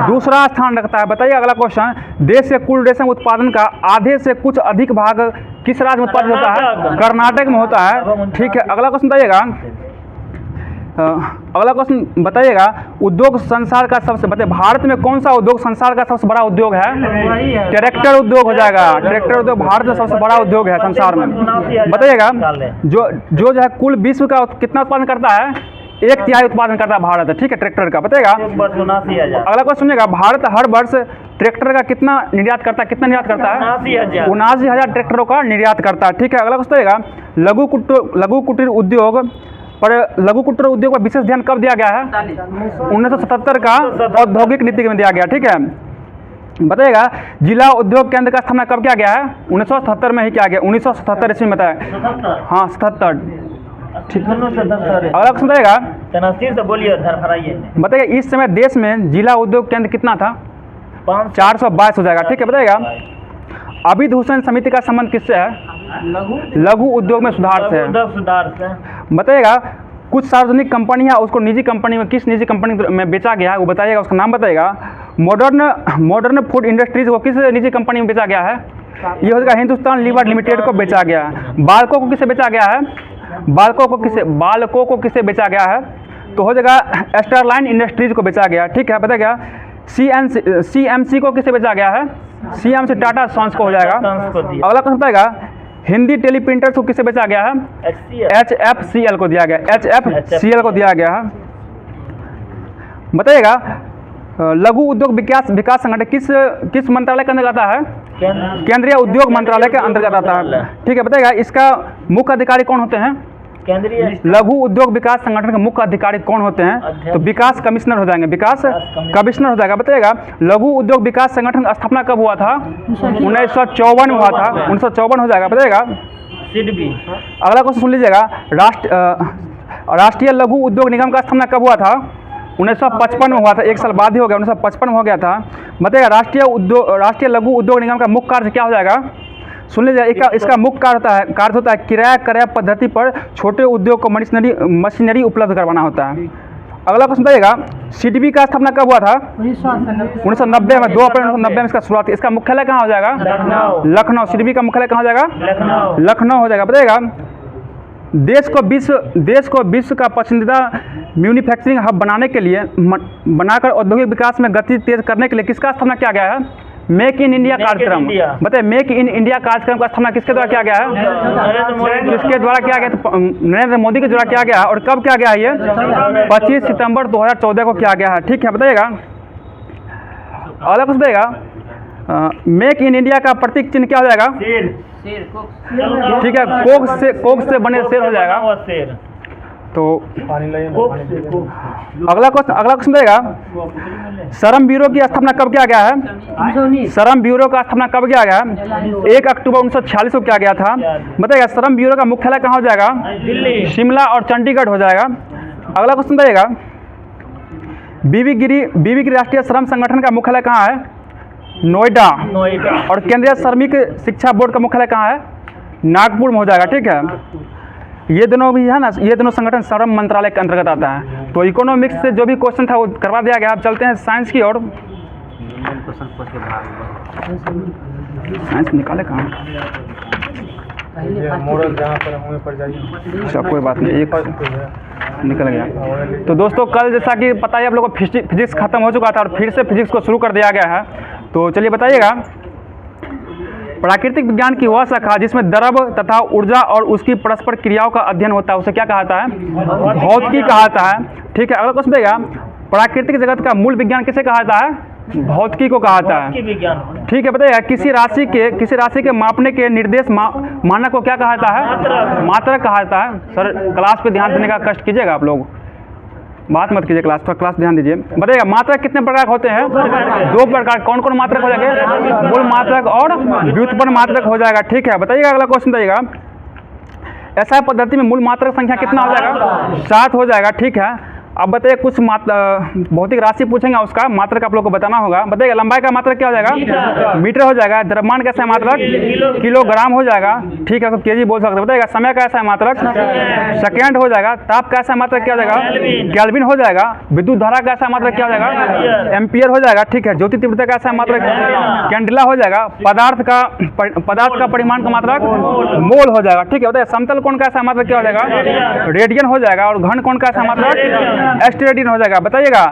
दूसरा स्थान रखता है। बताइए अगला क्वेश्चन देश के कुल रेशम उत्पादन का आधे से कुछ अधिक भाग किस राज्य में उत्पादन होता है? कर्नाटक में होता है। ठीक है, अगला क्वेश्चन बताइएगा उद्योग संसार का सबसे, बताइए भारत में कौन सा उद्योग संसार का सबसे बड़ा उद्योग है? ट्रैक्टर उद्योग हो जाएगा। ट्रैक्टर उद्योग भारत में सबसे बड़ा उद्योग है संसार में। बताइएगा जो है कुल विश्व का कितना उत्पादन करता है? 1/3 उत्पादन करता है भारत। ठीक है, ट्रैक्टर का। बताइएगा अगला क्वेश्चन सुनिएगा भारत हर वर्ष ट्रैक्टर का कितना निर्यात करता है? 79,000 ट्रैक्टरों का निर्यात करता है। ठीक है, अगला क्वेश्चन बताइएगा लघु कुटीर उद्योग पर विशेष ध्यान कब दिया गया है? 1977 का औद्योगिक नीति में दिया गया। ठीक है, बताइएगा जिला उद्योग केंद्र का स्थापना कब किया गया है? 1977 में ही किया गया। 1977 ईस्वी में बताया। हाँ 77। ठीक है, अगला क्वेश्चन बताइएगा इस समय देश में जिला उद्योग केंद्र कितना था? 422 हो जाएगा। ठीक है, बताइएगा अभिधूषण समिति का संबंध किससे है? लघु उद्योग में सुधार से है। बताइएगा कुछ सार्वजनिक कंपनी है उसको निजी कंपनी में, किस निजी कंपनी में बेचा गया है वो बताइएगा, उसका नाम बताइएगा। मॉडर्न फूड इंडस्ट्रीज को किस निजी कंपनी में बेचा गया है? ये हो जाएगा हिंदुस्तान लीवर लिमिटेड को बेचा गया है। बाल्को को किसे बेचा गया है? बाल्को को किसे बेचा गया है? तो हो जाएगा स्टरलाइन इंडस्ट्रीज को बेचा गया। ठीक है, बताइएगा CMC को किसे बेचा गया है? CMC टाटा सन्स को हो जाएगा। अगला क्वेश्चन बताएगा हिंदी टेलीप्रिंटर्स को किसे बेचा गया है? HFCL को दिया गया। HFCL को दिया गया है। बताइएगा लघु उद्योग विकास संगठन किस मंत्रालय के अंतर्गत आता है? केंद्रीय उद्योग मंत्रालय के अंतर्गत आता है। ठीक है, बताइएगा इसका मुख्य अधिकारी कौन होते हैं? लघु उद्योग विकास संगठन के मुख्य अधिकारी कौन होते हैं? तो विकास कमिश्नर हो जाएंगे। विकास कमिश्नर हो जाएगा। बताइएगा लघु उद्योग विकास संगठन की स्थापना कब हुआ था? 1954 में हुआ था। 1954 हो जाएगा। बताइएगा अगला क्वेश्चन सुन लीजिएगा राष्ट्रीय लघु उद्योग निगम का स्थापना कब हुआ था? 1955 में हुआ था। एक साल बाद ही हो गया, 1955 में हो गया था। बताइएगा राष्ट्रीय लघु उद्योग निगम का मुख्य कार्य क्या हो जाएगा? सुन लीजिए इसका मुख्य कार्य होता है किराया क्रय पद्धति पर छोटे उद्योग को मशीनरी उपलब्ध करवाना होता है। अगला क्वेश्चन बताइएगा CDB का स्थापना कब हुआ था? 1990 में। 2 अप्रैल 1990 में इसका शुरुआत। इसका मुख्यालय कहाँ हो जाएगा? लखनऊ। CDB का मुख्यालय कहाँ हो जाएगा? लखनऊ हो जाएगा। बताइएगा देश को विश्व का पसंदीदा मैन्युफैक्चरिंग हब बनाकर औद्योगिक विकास में गति तेज करने के लिए किसका स्थापना किया गया है? मेक इन इंडिया कार्यक्रम। बताइए मेक इन इंडिया कार्यक्रम का स्थापना किसके द्वारा किया गया है? किसके द्वारा किया गया? तो नरेंद्र मोदी के द्वारा किया गया। और कब किया गया है? ये 25 सितंबर 2014 को किया गया है। ठीक है, बताइएगा अगला कुछ बताइएगा मेक इन इंडिया का प्रतीक चिन्ह क्या हो जाएगा? ठीक है, कोक से बने शेर हो जाएगा। तो कोक से कोक अगला क्वेश्चन रहेगा, श्रम ब्यूरो की स्थापना कब किया गया है? श्रम ब्यूरो का स्थापना कब किया गया है? 1 अक्टूबर 1946 को किया गया था। बताइएगा श्रम ब्यूरो का मुख्यालय कहाँ हो जाएगा? दिल्ली। शिमला और चंडीगढ़ हो जाएगा। अगला क्वेश्चन रहेगा, बीबी गिरी राष्ट्रीय श्रम संगठन का मुख्यालय कहाँ है? नोएडा। नोएडा। और केंद्रीय श्रमिक शिक्षा बोर्ड का मुख्यालय कहाँ है? नागपुर में हो जाएगा। ठीक है, ये दोनों भी है ना, ये दोनों संगठन श्रम मंत्रालय के अंतर्गत आता है। तो इकोनॉमिक्स से जो भी क्वेश्चन था वो करवा दिया गया। अब चलते हैं साइंस की ओर। साइंस निकाले कहाँ? मॉडल जहाँ पर हमें पड़ जाएगी। अच्छा कोई बात नहीं, एक निकल गया। तो दोस्तों कल जैसा कि पता है आप लोगों को फिजिक्स खत्म हो चुका था और फिर से फिजिक्स को शुरू कर दिया गया है। तो चलिए बताइएगा, प्राकृतिक विज्ञान की वह शाखा जिसमें द्रव तथा ऊर्जा और उसकी परस्पर क्रियाओं का अध्ययन होता है उसे क्या कहता है? भौतिकी कहता है। ठीक है, अगला क्वेश्चन देगा, प्राकृतिक जगत का मूल विज्ञान किसे कहता है? भौतिकी को कहता है। विज्ञान। ठीक है, बताइएगा किसी राशि के मापने के निर्देश मानक को क्या कहता है? मात्रक कहता है। सर क्लास पे ध्यान देने का कष्ट कीजिएगा, आप लोग बात मत कीजिए, क्लास ध्यान दीजिए। बताइएगा मात्रक कितने प्रकार होते हैं? 2 प्रकार। कौन कौन मात्रक हो जाएंगे? मूल मात्रक और व्युत्पन्न मात्रक हो जाएगा। ठीक है, बताइएगा अगला क्वेश्चन बताइएगा, ऐसा पद्धति में मूल मात्रक संख्या कितना हो जाएगा? 7 हो जाएगा। ठीक है, अब बताइए कुछ भौतिक राशि पूछेंगे, उसका मात्रक आप लोग को बताना होगा। बताइए लंबाई का मात्रक क्या हो जाएगा? मीटर हो जाएगा। द्रव्यमान कैसा है मात्रक? किलोग्राम हो जाएगा। ठीक है, सब केजी बोल सकते हैं। बताइएगा समय कैसा है मात्रक? सेकेंड हो जाएगा। ताप कैसा मात्रक क्या हो जाएगा? केल्विन हो जाएगा। विद्युत धारा कैसा मात्रक क्या हो जाएगा? एम्पियर हो जाएगा। ठीक है, ज्योति तीव्रता कैसा है मात्रक? कैंडिला हो जाएगा। पदार्थ का परिमाण का मात्रक? मोल हो जाएगा। ठीक है, बताइए समतल कोण कैसा है मात्रक क्या हो जाएगा? रेडियन हो जाएगा। और घन कोण कैसा मात्रक? एस्टेरेडियन हो जाएगा। बताइएगा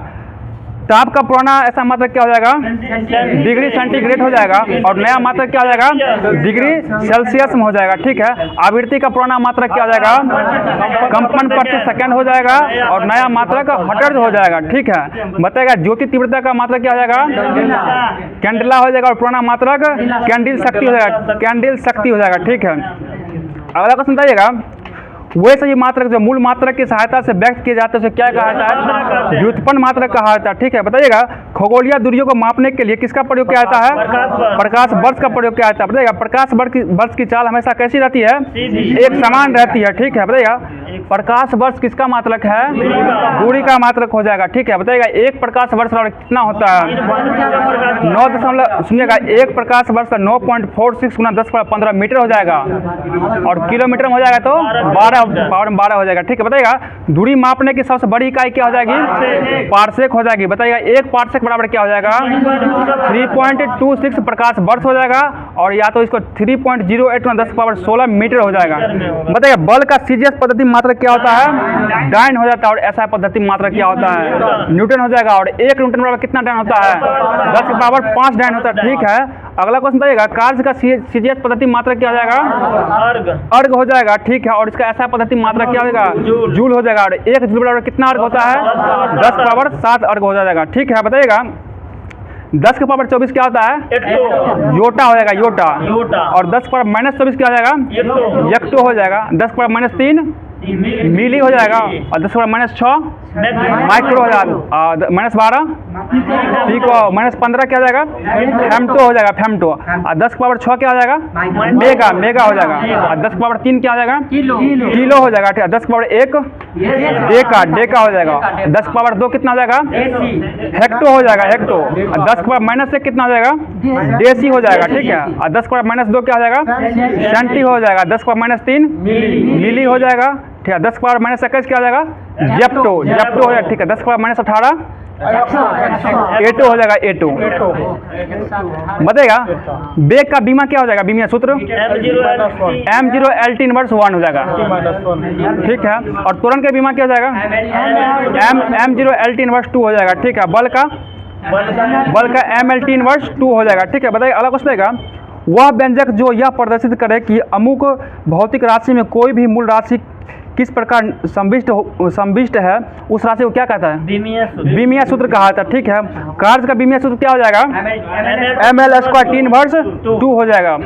ताप का पुराना ऐसा मात्रक क्या हो जाएगा? डिग्री सेंटीग्रेड हो जाएगा। और नया मात्रक क्या हो जाएगा? डिग्री सेल्सियस में हो जाएगा। ठीक है, आवृत्ति का पुराना मात्रक क्या हो जाएगा? कंपन प्रति सेकंड हो जाएगा। और नया मात्रक हर्ट्ज हो जाएगा। ठीक है, बताइएगा ज्योति तीव्रता का मात्रक क्या हो जाएगा? कैंडिला हो जाएगा। और पुराना मात्रक कैंडिल शक्ति हो जाएगा। कैंडिल शक्ति हो जाएगा। ठीक है, अगला क्वेश्चन बताइएगा, वे सभी मात्रक जो मूल मात्रक की सहायता से व्यक्त किए जाते हैं उसे क्या कहा जाता है? व्युत्पन्न मात्रक कहा जाता है। ठीक है, बताइएगा खगोलीय दूरियों को मापने के लिए किसका प्रयोग किया जाता है? प्रकाश वर्ष का प्रयोग किया जाता है। बताइएगा प्रकाश वर्ष की चाल हमेशा कैसी रहती है? एक समान रहती है। ठीक है, बताइएगा प्रकाश वर्ष किसका मात्रक है? दूरी का मात्रक हो जाएगा। ठीक है, बताइएगा एक प्रकाश वर्ष कितना होता है? 9 सुनिएगा, एक प्रकाश वर्ष का 9.46 गुना 10⁻15 मीटर हो जाएगा। और किलोमीटर में हो जाएगा तो 12 हो जाएगा। ठीक है, बताइएगा दूरी मापने की सबसे बड़ी इकाई क्या हो जाएगी? पार्सेक हो जाएगी। बताइएगा एक पार्सेक बराबर क्या हो जाएगा? 3.26 प्रकाश वर्ष हो जाएगा। और या तो इसको 3.08 गुना 10⁻16 मीटर हो जाएगा। बताइएगा बल का सीजीएस पद्धति मात्रक क्या होता है? डाइन हो जाता है। और ऐसा पद्धति मात्रक क्या होता है? न्यूटन हो जाएगा। और 1 न्यूटन बराबर कितना डाइन होता है? 10⁻5 डाइन होता है। ठीक है, अगला क्वेश्चन बताइएगा कार्य का सीजीएस पद्धति मात्रक क्या हो जाएगा? अर्ग हो जाएगा। ठीक है, और इसका ऐसा पद्धति मात्रक क्या हो जाएगा? जूल हो जाएगा। और 1 जूल बराबर कितना अर्ग होता है? 10⁻7 अर्ग हो जाएगा। ठीक है, बताइएगा 10⁻24 क्या होता है? योटा हो जाएगा। योटा। और 10⁻24 क्या हो जाएगा? यक्टो हो जाएगा। 10⁻3 मिली हो जाएगा। और 10⁻6 माइक्रो हो जाएगा। -12 पीको। -15 क्या हो जाएगा? फेम्टो हो जाएगा। फेम्टो। और 10⁻6 क्या हो जाएगा? मेगा हो जाएगा। और 10⁻3 क्या हो जाएगा? किलो हो जाएगा। ठीक है, 10⁻1 डेका हो जाएगा। 10⁻2 कितना हो जाएगा? हेक्टो हो जाएगा। हेक्टो। और 10⁻1 कितना हो जाएगा? डेसी हो जाएगा। ठीक है, और 10⁻2 क्या हो जाएगा? सेंटी हो जाएगा। 10⁻3 मिली हो जाएगा। ठीक है, 10⁻21 क्या हो जाएगा? जेप्टो हो जाएगा। ठीक है, 10⁻18 एटो हो जाएगा। एटो। बताइएगा बेग का बीमा क्या हो जाएगा? बीमा सूत्र M0 LT इनवर्स 1 हो जाएगा। ठीक है, और त्वरण का बीमा क्या हो जाएगा? M0 LT इनवर्स 2 हो जाएगा। ठीक है, बल का MLT इनवर्स 2 हो जाएगा। ठीक है, बताइए अगला क्वेश्चन देगा, वह व्यंजक जो यह प्रदर्शित करे कि अमुक भौतिक राशि में कोई भी मूल राशि किस प्रकार संविष्ट है उस राशि को क्या कहता है? बीमीय सूत्र कहा था। ठीक है, कार्य का बीमीय सूत्र क्या हो जाएगा? ML² T इनवर्स 2 हो जाएगा।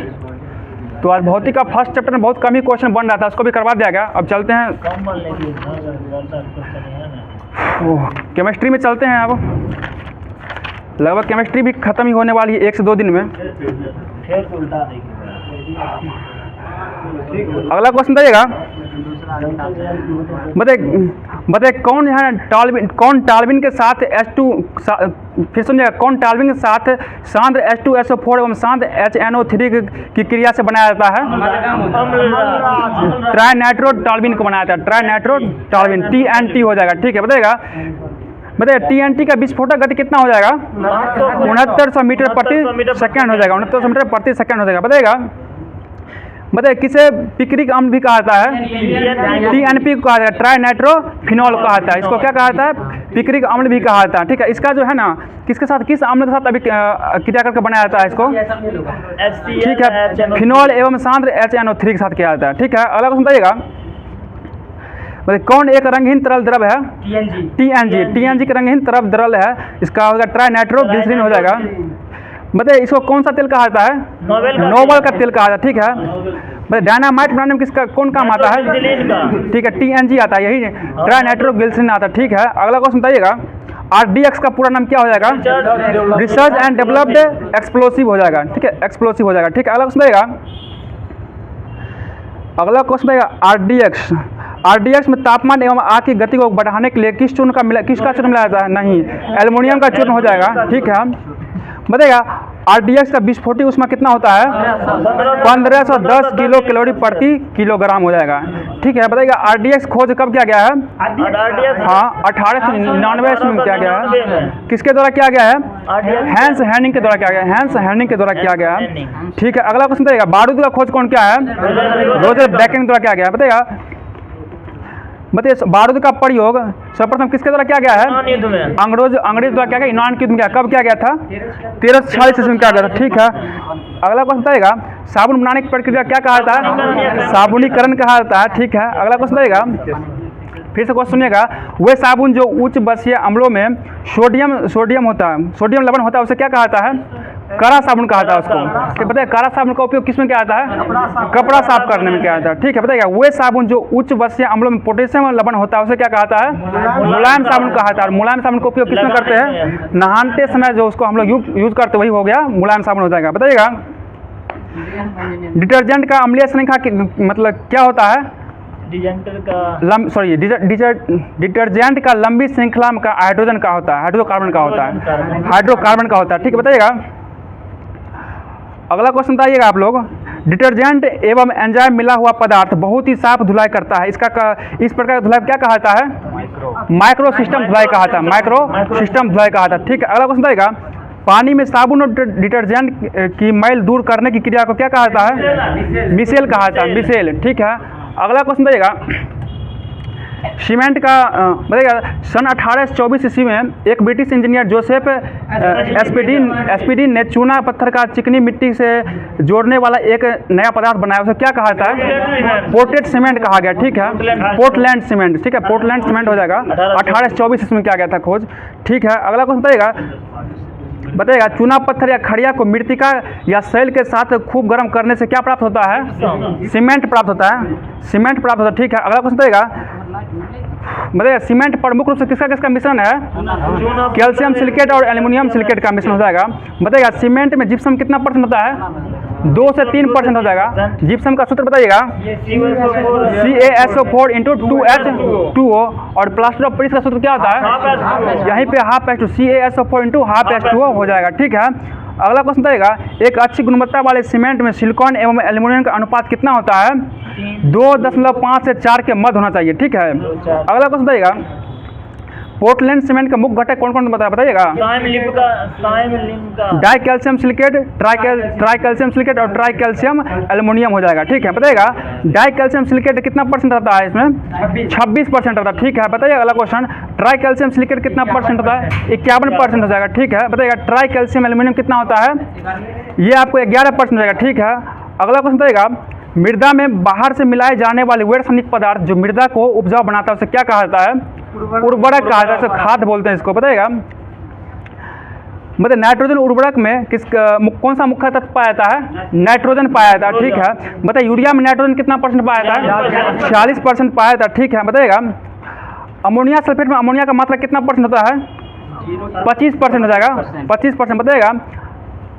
तो आज भौतिक का फर्स्ट चैप्टर में बहुत कम ही क्वेश्चन बन रहा था, उसको भी करवा दिया गया। अब चलते हैं कम बोलने की है ना। केमिस्ट्री में चलते हैं। अब लगभग केमिस्ट्री भी ख़त्म ही होने वाली है 1 से 2 दिन में। फिर उल्टा देखिए। अगला क्वेश्चन बताइएगा, बताइए कौन टाल्विन के साथ H2 फिर सुनिएगा, कौन टाल्विन के साथ सांद्र H2SO4 एवं सांद्र HNO3 की क्रिया से बनाया जाता है? ट्राइनाइट्रो टाल्विन को बनाया जाता है, ट्राइनाइट्रो टाल्विन, TNT हो जाएगा। ठीक है, बताइएगा TNT का विस्फोटक गति कितना हो जाएगा? 6900 मीटर प्रति सेकेंड हो जाएगा, 6900 मीटर प्रति सेकेंड हो जाएगा। बताइए किसे पिक्रिक अम्ल भी कहा जाता है? TNP को कहा जाता है, ट्राइनाइट्रो फिनॉल कहा जाता है। इसको क्या कहा जाता है? पिक्रिक अम्ल भी कहा जाता है। ठीक है, इसका जो है ना किसके साथ, किस अम्ल के साथ अभी क्रिया करके बनाया जाता है इसको? ठीक है, फिनॉल एवं सांद्र HNO3 के साथ किया जाता है। ठीक है, अगला क्वेश्चन बताइएगा, कौन एक रंगहीन तरल द्रव है? TNG का रंगहीन तरल द्रव है, इसका होगा ट्राइनाइट्रो ग्लिसरीन हो जाएगा। बताइए इसको कौन सा तेल कहा जाता है? नोबल का तेल कहा जाता है। ठीक है, बताइए डायनामाइट बनाने में किसका कौन काम आता है? ठीक है, TNG आता है, यही ट्राइनाइट्रो ग्लिसरीन आता है। ठीक है, अगला क्वेश्चन बताइएगा, RDX का पूरा नाम क्या हो जाएगा? रिसर्च एंड डेवलप्ड एक्सप्लोसिव हो जाएगा। ठीक है, एक्सप्लोसिव हो जाएगा। ठीक है, अगला क्वेश्चन बताइएगा, RDX में तापमान एवं आग की गति को बढ़ाने के लिए किसका चूर्ण मिलाया जाता है? नहीं, एल्युमिनियम का चूर्ण हो जाएगा। ठीक है, बताइएगा RDX का विस्फोटक ऊष्मा कितना होता है? 1510 किलो कैलोरी प्रति किलोग्राम हो जाएगा। ठीक है, बताइएगा RDX खोज कब किया गया है? हाँ, 1899 में किया गया है। किसके द्वारा किया गया है? हैंस हेनिंग के द्वारा किया गया है। ठीक है, अगला क्वेश्चन बताइएगा, बारूद का खोज कौन किया है? रोजर ब्रेकिंग द्वारा किया गया है। बताइए बारूद का प्रयोग सर्वप्रथम किसके द्वारा किया गया है? अंग्रेज द्वारा किया गया, यूनान के युद्ध में किया। कब किया गया था? 1346 ईस्वी में किया गया था। ठीक है, अगला क्वेश्चन बताइएगा, साबुन बनाने की प्रक्रिया क्या कहा जाता है? साबुनीकरण कहा जाता है। ठीक है, अगला क्वेश्चन बताइएगा, फिर से क्वेश्चन सुनिएगा, वे साबुन जो उच्च बसीय अम्लों में सोडियम लवण होता है उसे क्या कहा जाता है? कड़ा साबुन कहा जाता है उसको। ठीक, बताइए कड़ा साबुन का उपयोग किस में किया जाता है? कपड़ा साफ करने में किया जाता है। ठीक है, बताइएगा वे साबुन जो उच्च बसीय अम्लों में पोटेशियम लवण होता है उसे क्या कहा जाता है? मुलायम साबुन कहा जाता है। और मुलायम साबुन का उपयोग किस में करते हैं? नहाते समय जो उसको हम लोग यूज करते वही हो गया मुलायम साबुन हो जाएगा। बताइएगा डिटर्जेंट का अम्लीय श्रृंखला मतलब क्या होता है? डिटर्जेंट का लंबी श्रृंखला का हाइड्रोजन का होता है, हाइड्रोकार्बन का होता है। ठीक है, बताइएगा अगला क्वेश्चन बताइएगा आप लोग, डिटर्जेंट एवं एंजाइम मिला हुआ पदार्थ बहुत ही साफ धुलाई करता है, इस प्रकार धुलाई क्या कहा जाता है? माइक्रो सिस्टम धुलाई कहा था, ठीक है, अगला क्वेश्चन बताइएगा, पानी में साबुन और डिटर्जेंट की मैल दूर करने की क्रिया को क्या कहा जाता है? मिसेल कहा जाता है, मिसेल। ठीक है, अगला क्वेश्चन बताइएगा, सीमेंट का बताइएगा सन 1824 ईस्वी में एक ब्रिटिश इंजीनियर जोसेफ एस्पिडिन ने चूना पत्थर का चिकनी मिट्टी से जोड़ने वाला एक नया पदार्थ बनाया, उसे क्या कहा जाता है? पोर्टेड सीमेंट कहा गया। ठीक है, पोर्टलैंड सीमेंट। ठीक है, पोर्टलैंड सीमेंट हो जाएगा, 1824 ईस्वी में किया गया था खोज। ठीक है, अगला क्वेश्चन बताइएगा चूना पत्थर या खड़िया को मृतिका या शैल के साथ खूब गर्म करने से क्या प्राप्त होता है? सीमेंट प्राप्त होता है। ठीक है, अगला क्वेश्चन बताइएगा सीमेंट प्रमुख रूप से किसका मिश्रण है? कैल्शियम सिलिकेट और एल्युमिनियम सिलिकेट का मिश्रण हो जाएगा। बताइएगा सीमेंट में जिप्सम कितना % होता है? 2 से 3% हो जाएगा। जिप्सम का सूत्र बताइएगा CaSO4 × 2H2O और प्लास्टर ऑफ पेरिस का सूत्र क्या होता है? यहीं पे ½ CaSO4 × ½ हो जाएगा। ठीक है, अगला क्वेश्चन बताइएगा एक अच्छी गुणवत्ता वाले सीमेंट में सिलिकॉन एवं एल्युमिनियम का अनुपात कितना होता है? 2.5 से 4 के मध्य होना चाहिए। ठीक है, अगला क्वेश्चन बताइएगा पोर्टलैंड सीमेंट का मुख्य घटक कौन कौन बताइएगा? Die calcium silicate, try silicate और ट्राई कैल्शियम एल्युमिनियम हो जाएगा। ठीक है, बताइएगा डाई कैल्शियम सिलिकेट कितना % रहता है इसमें? 26% रहता है। ठीक है, बताइए अगला क्वेश्चन ट्राई कैल्शियम सिलिकेट कितना % होता है? 51% हो जाएगा। ठीक है, बताइएगा ट्राई कैल्शियम एल्युमिनियम कितना होता है? ये आपको 11% हो जाएगा। ठीक है, अगला क्वेश्चन बताइएगा मृदा में बाहर से मिलाए जाने वाले गैर रासायनिक पदार्थ जो मृदा को उपजाऊ बनाता है उसे क्या कहा जाता है? उर्वरक कहा जाता है, खाद बोलते हैं इसको। बताइएगा मतलब नाइट्रोजन उर्वरक में कौन सा मुख्य तत्व पाया जाता है? नाइट्रोजन पाया जाता है, ठीक है। बताइए यूरिया में नाइट्रोजन कितना परसेंट पाया जाता है? 40% पाया जाता है, ठीक है। बताइएगा अमोनिया सल्फेट में अमोनिया का मात्रा कितना परसेंट होता है? 25% हो जाएगा, 25%। बताइएगा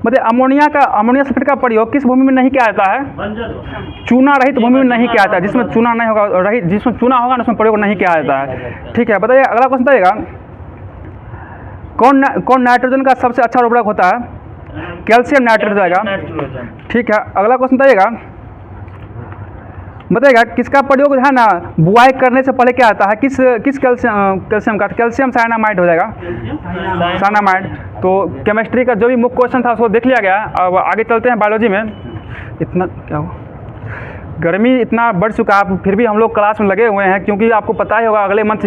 मतलब अमोनिया सल्फेट का प्रयोग किस भूमि में नहीं किया जाता है? चूना रहित भूमि में नहीं किया जाता है, जिसमें चूना नहीं होगा, जिसमें चूना होगा ना उसमें प्रयोग नहीं किया जाता है, ठीक है। बताइए अगला क्वेश्चन बताइएगा कौन नाइट्रोजन का सबसे अच्छा उर्वरक होता है? कैल्शियम नाइट्रेट हो जाएगा, ठीक है। अगला क्वेश्चन बताइएगा किसका प्रयोग है ना बुआई करने से पहले क्या आता है? किस कैल्शियम का? कैल्शियम साइनामाइड हो जाएगा, साइनामाइड। तो केमिस्ट्री का जो भी मुख्य क्वेश्चन था उसको देख लिया गया। अब आगे चलते हैं बायोलॉजी में। इतना क्या हो गर्मी इतना बढ़ चुका है, फिर भी हम लोग क्लास में लगे हुए हैं, क्योंकि आपको पता ही होगा अगले मंथ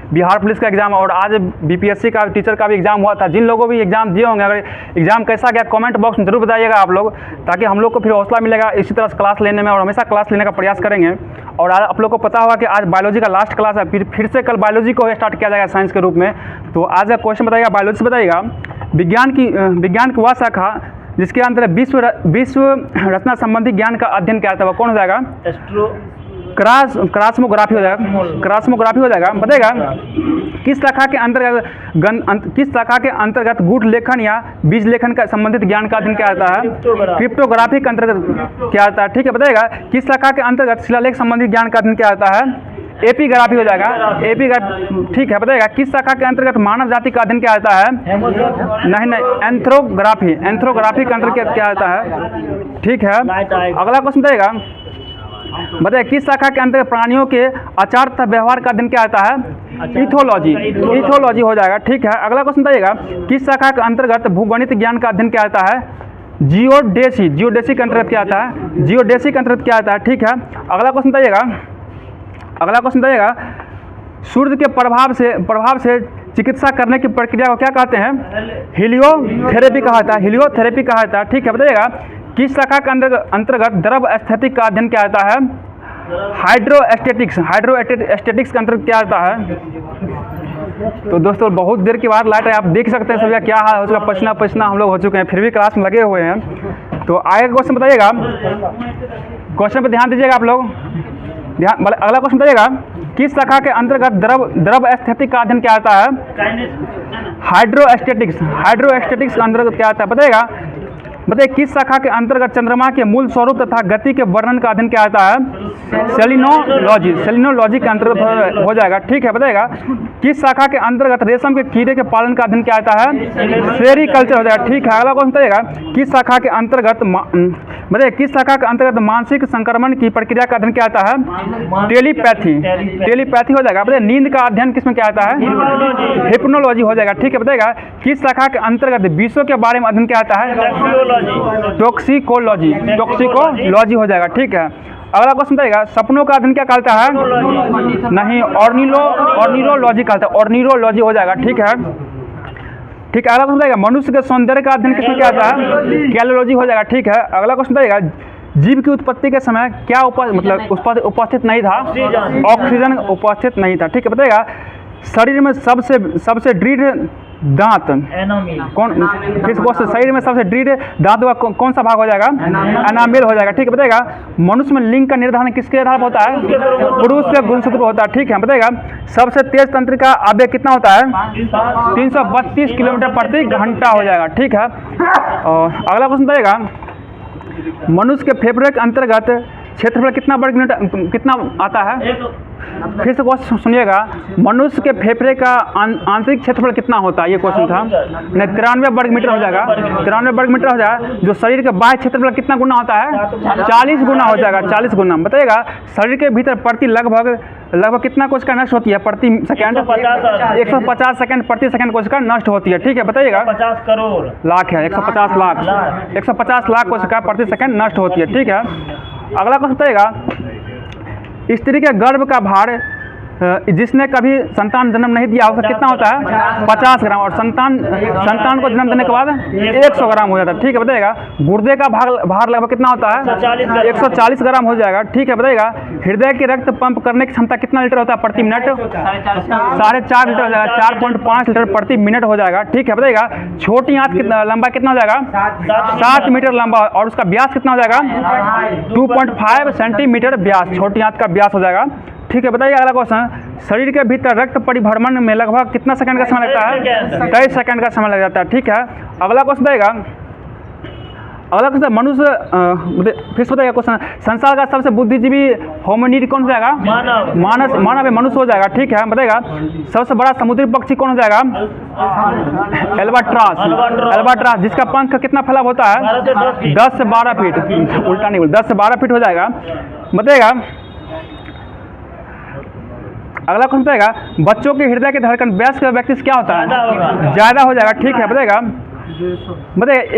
बिहार पुलिस का एग्ज़ाम और आज बीपीएससी का टीचर का भी एग्ज़ाम हुआ था। जिन लोगों भी एग्ज़ाम दिए होंगे, अगर एग्ज़ाम कैसा गया कमेंट बॉक्स में जरूर बताइएगा आप लोग, ताकि हम लोग को फिर हौसला मिलेगा इसी तरह से क्लास लेने में, और हमेशा क्लास लेने का प्रयास करेंगे। और आज आप लोग को पता होगा कि आज बायोलॉजी का लास्ट क्लास है, फिर से कल बायोलॉजी को स्टार्ट किया जाएगा साइंस के रूप में। तो आज का क्वेश्चन बताइएगा बायोलॉजी से, बताइएगा विज्ञान की वह शाखा जिसके अंदर विश्व रचना संबंधी ज्ञान का अध्ययन किया जाता है, वह कौन हो जाएगा? क्रास्मोग्राफी हो जाएगा, क्रास्मोग्राफी हो जाएगा। बताइएगा किस शाखा के अंतर्गत गुण लेखन या बीज लेखन का संबंधित ज्ञान का अध्ययन किया जाता है? क्रिप्टोग्राफी के अंतर्गत किया जाता है, ठीक है। बताइएगा किस शाखा के अंतर्गत शिलालेख संबंधित ज्ञान का अध्ययन किया जाता है? एपिग्राफी हो जाएगा, एपिग्राफी, ठीक है। बताइएगा किस शाखा के अंतर्गत मानव जाति का अध्ययन किया जाता है? नहीं, एंथ्रोग्राफी के अंतर्गत किया जाता है, ठीक है। अगला क्वेश्चन बताइएगा किस शाखा के अंतर्गत प्राणियों के आचार तथा व्यवहार का अध्ययन किया जाता है? इथोलॉजी हो जाएगा, ठीक है। अगला क्वेश्चन बताइएगा किस शाखा के अंतर्गत भूगणित ज्ञान का अध्ययन किया जाता है? जियोडेसी के अंतर्गत किया जाता है, जियोडेसी के अंतर्गत किया जाता है, ठीक है। अगला क्वेश्चन बताइएगा सूर्य के प्रभाव से चिकित्सा करने की प्रक्रिया को क्या कहते हैं? हीलियोथेरेपी कहा जाता है, हीलियोथेरेपी कहा जाता है, ठीक है। बताइएगा किस शाखा के अंतर्गत द्रव स्थैतिक का अध्ययन किया जाता है? हाइड्रोस्टैटिक्स के अंतर्गत किया जाता है। तो दोस्तों बहुत देर के बाद लाइट है, आप देख सकते हैं सभी क्या हाल हो चुका, पसीना हम लोग हो चुके हैं, फिर भी क्लास में लगे हुए हैं। तो आगे क्वेश्चन बताइएगा, क्वेश्चन पर ध्यान दीजिएगा आप लोग, अगला क्वेश्चन बताइएगा किस शाखा के अंतर्गत द्रव स्थैतिक का अध्ययन किया जाता है? हाइड्रोस्टैटिक्स के अंतर्गत किया जाता है। बताइए किस शाखा के अंतर्गत चंद्रमा के मूल स्वरूप तथा गति के वर्णन का अध्ययन किया जाता है? सेलिनोलॉजी के अंतर्गत हो जाएगा, ठीक है। बताइएगा किस शाखा के अंतर्गत रेशम के कीड़े के पालन का अध्ययन किया जाता है? सेरीकल्चर हो जाएगा, ठीक है। अगला क्वेश्चन बताइएगा किस शाखा के अंतर्गत मानसिक संक्रमण की प्रक्रिया का अध्ययन किया जाता है? टेलीपैथी हो जाएगा। बताइए नींद का अध्ययन किसमें किया जाता है? हिप्नोलॉजी हो जाएगा, ठीक है। बताइएगा किस शाखा के अंतर्गत विषयों के बारे में अध्ययन किया जाता है? टॉक्सिकोलॉजी हो जाएगा, ठीक है। अगला क्वेश्चन बताइएगा सपनों का अध्ययन क्या कहता है? नहीं, ऑर्निरोलॉजी कहता है, ऑर्निरोलॉजी हो जाएगा, ठीक है। ठीक है, अगला क्वेश्चन बताइएगा मनुष्य के सौंदर्य का अध्ययन किसमें क्या जाता है? कैलोलॉजी हो जाएगा, ठीक है। अगला क्वेश्चन बताइएगा जीव की उत्पत्ति के समय क्या उपस्थित नहीं था? ऑक्सीजन उपस्थित नहीं था, ठीक है। बताइएगा शरीर में सबसे दृढ़ दांत शरीर में सबसे दृढ़ दांत का कौन सा भाग हो जाएगा? एनामेल हो जाएगा, ठीक है। बताइएगा मनुष्य में लिंग का निर्धारण किसके आधार पर होता है? पुरुष के गुणसूत्र होता है, ठीक है। बताइएगा सबसे तेज तंत्रिका आवेग कितना होता है? 332 किलोमीटर प्रति घंटा हो जाएगा, ठीक है। और अगला क्वेश्चन बताइएगा मनुष्य के फेफड़े के अंतर्गत क्षेत्रफल कितना आता है? फिर से क्वेश्चन सुनिएगा मनुष्य के फेफड़े का आंतरिक क्षेत्रफल कितना होता है? ये क्वेश्चन था। 93 वर्ग मीटर हो जाएगा, 93 वर्ग मीटर हो जाएगा। जो शरीर के बाह्य क्षेत्रफल कितना गुना होता है? 40 गुना हो जाएगा, 40 गुना। बताइएगा शरीर के भीतर प्रति लगभग कितना कोशिका नष्ट होती है प्रति सेकंड? 150 सेकंड प्रति सेकंड कोशिका नष्ट होती है, ठीक है। बताइएगा 50 करोड़ लाख है, 150 लाख कोशिका प्रति सेकंड नष्ट होती है, ठीक है। अगला क्वेश्चन बताइएगा स्त्री के गर्भ का भार जिसने कभी संतान जन्म नहीं दिया उसका कितना होता है 50 ग्राम, और संतान को जन्म देने के बाद 100 ग्राम हो जाता है। ठीक है, बताइएगा गुर्दे का भार लगभग कितना होता है 140 ग्राम हो जाएगा। ठीक है, बताइएगा हृदय की रक्त पंप करने की क्षमता कितना लीटर होता है प्रति मिनट 4.5 लीटर हो जाएगा, 4.5 लीटर प्रति मिनट हो जाएगा। ठीक है, बताइएगा छोटी आंत कितना लंबा कितना हो जाएगा 7 मीटर लंबा, और उसका व्यास कितना हो जाएगा 2.5 सेंटीमीटर व्यास, छोटी आंत का व्यास हो जाएगा। ठीक है, बताइए अगला क्वेश्चन, शरीर के भीतर रक्त परिभ्रमण में लगभग कितना सेकंड का समय लगता है 23 सेकंड का समय लग जाता है। ठीक है, अगला क्वेश्चन बताइएगा, अगला क्वेश्चन मनुष्य फिर से बताइएगा क्वेश्चन, संसार का सबसे बुद्धिजीवी होमिनिड कौन हो जाएगा मानव मनुष्य हो जाएगा। ठीक है, बताइएगा सबसे बड़ा समुद्री पक्षी कौन हो जाएगा एल्बाट्रॉस, जिसका पंख कितना फैलाव होता है 10 से 12 फीट, उल्टा नहीं बोल 10 से 12 फीट हो जाएगा। बताइएगा अगला क्वेश्चन बताएगा, बच्चों के हृदय की धड़कन वयस्क व्यक्ति से क्या होता है ज़्यादा हो जाएगा। ठीक है, बताइएगा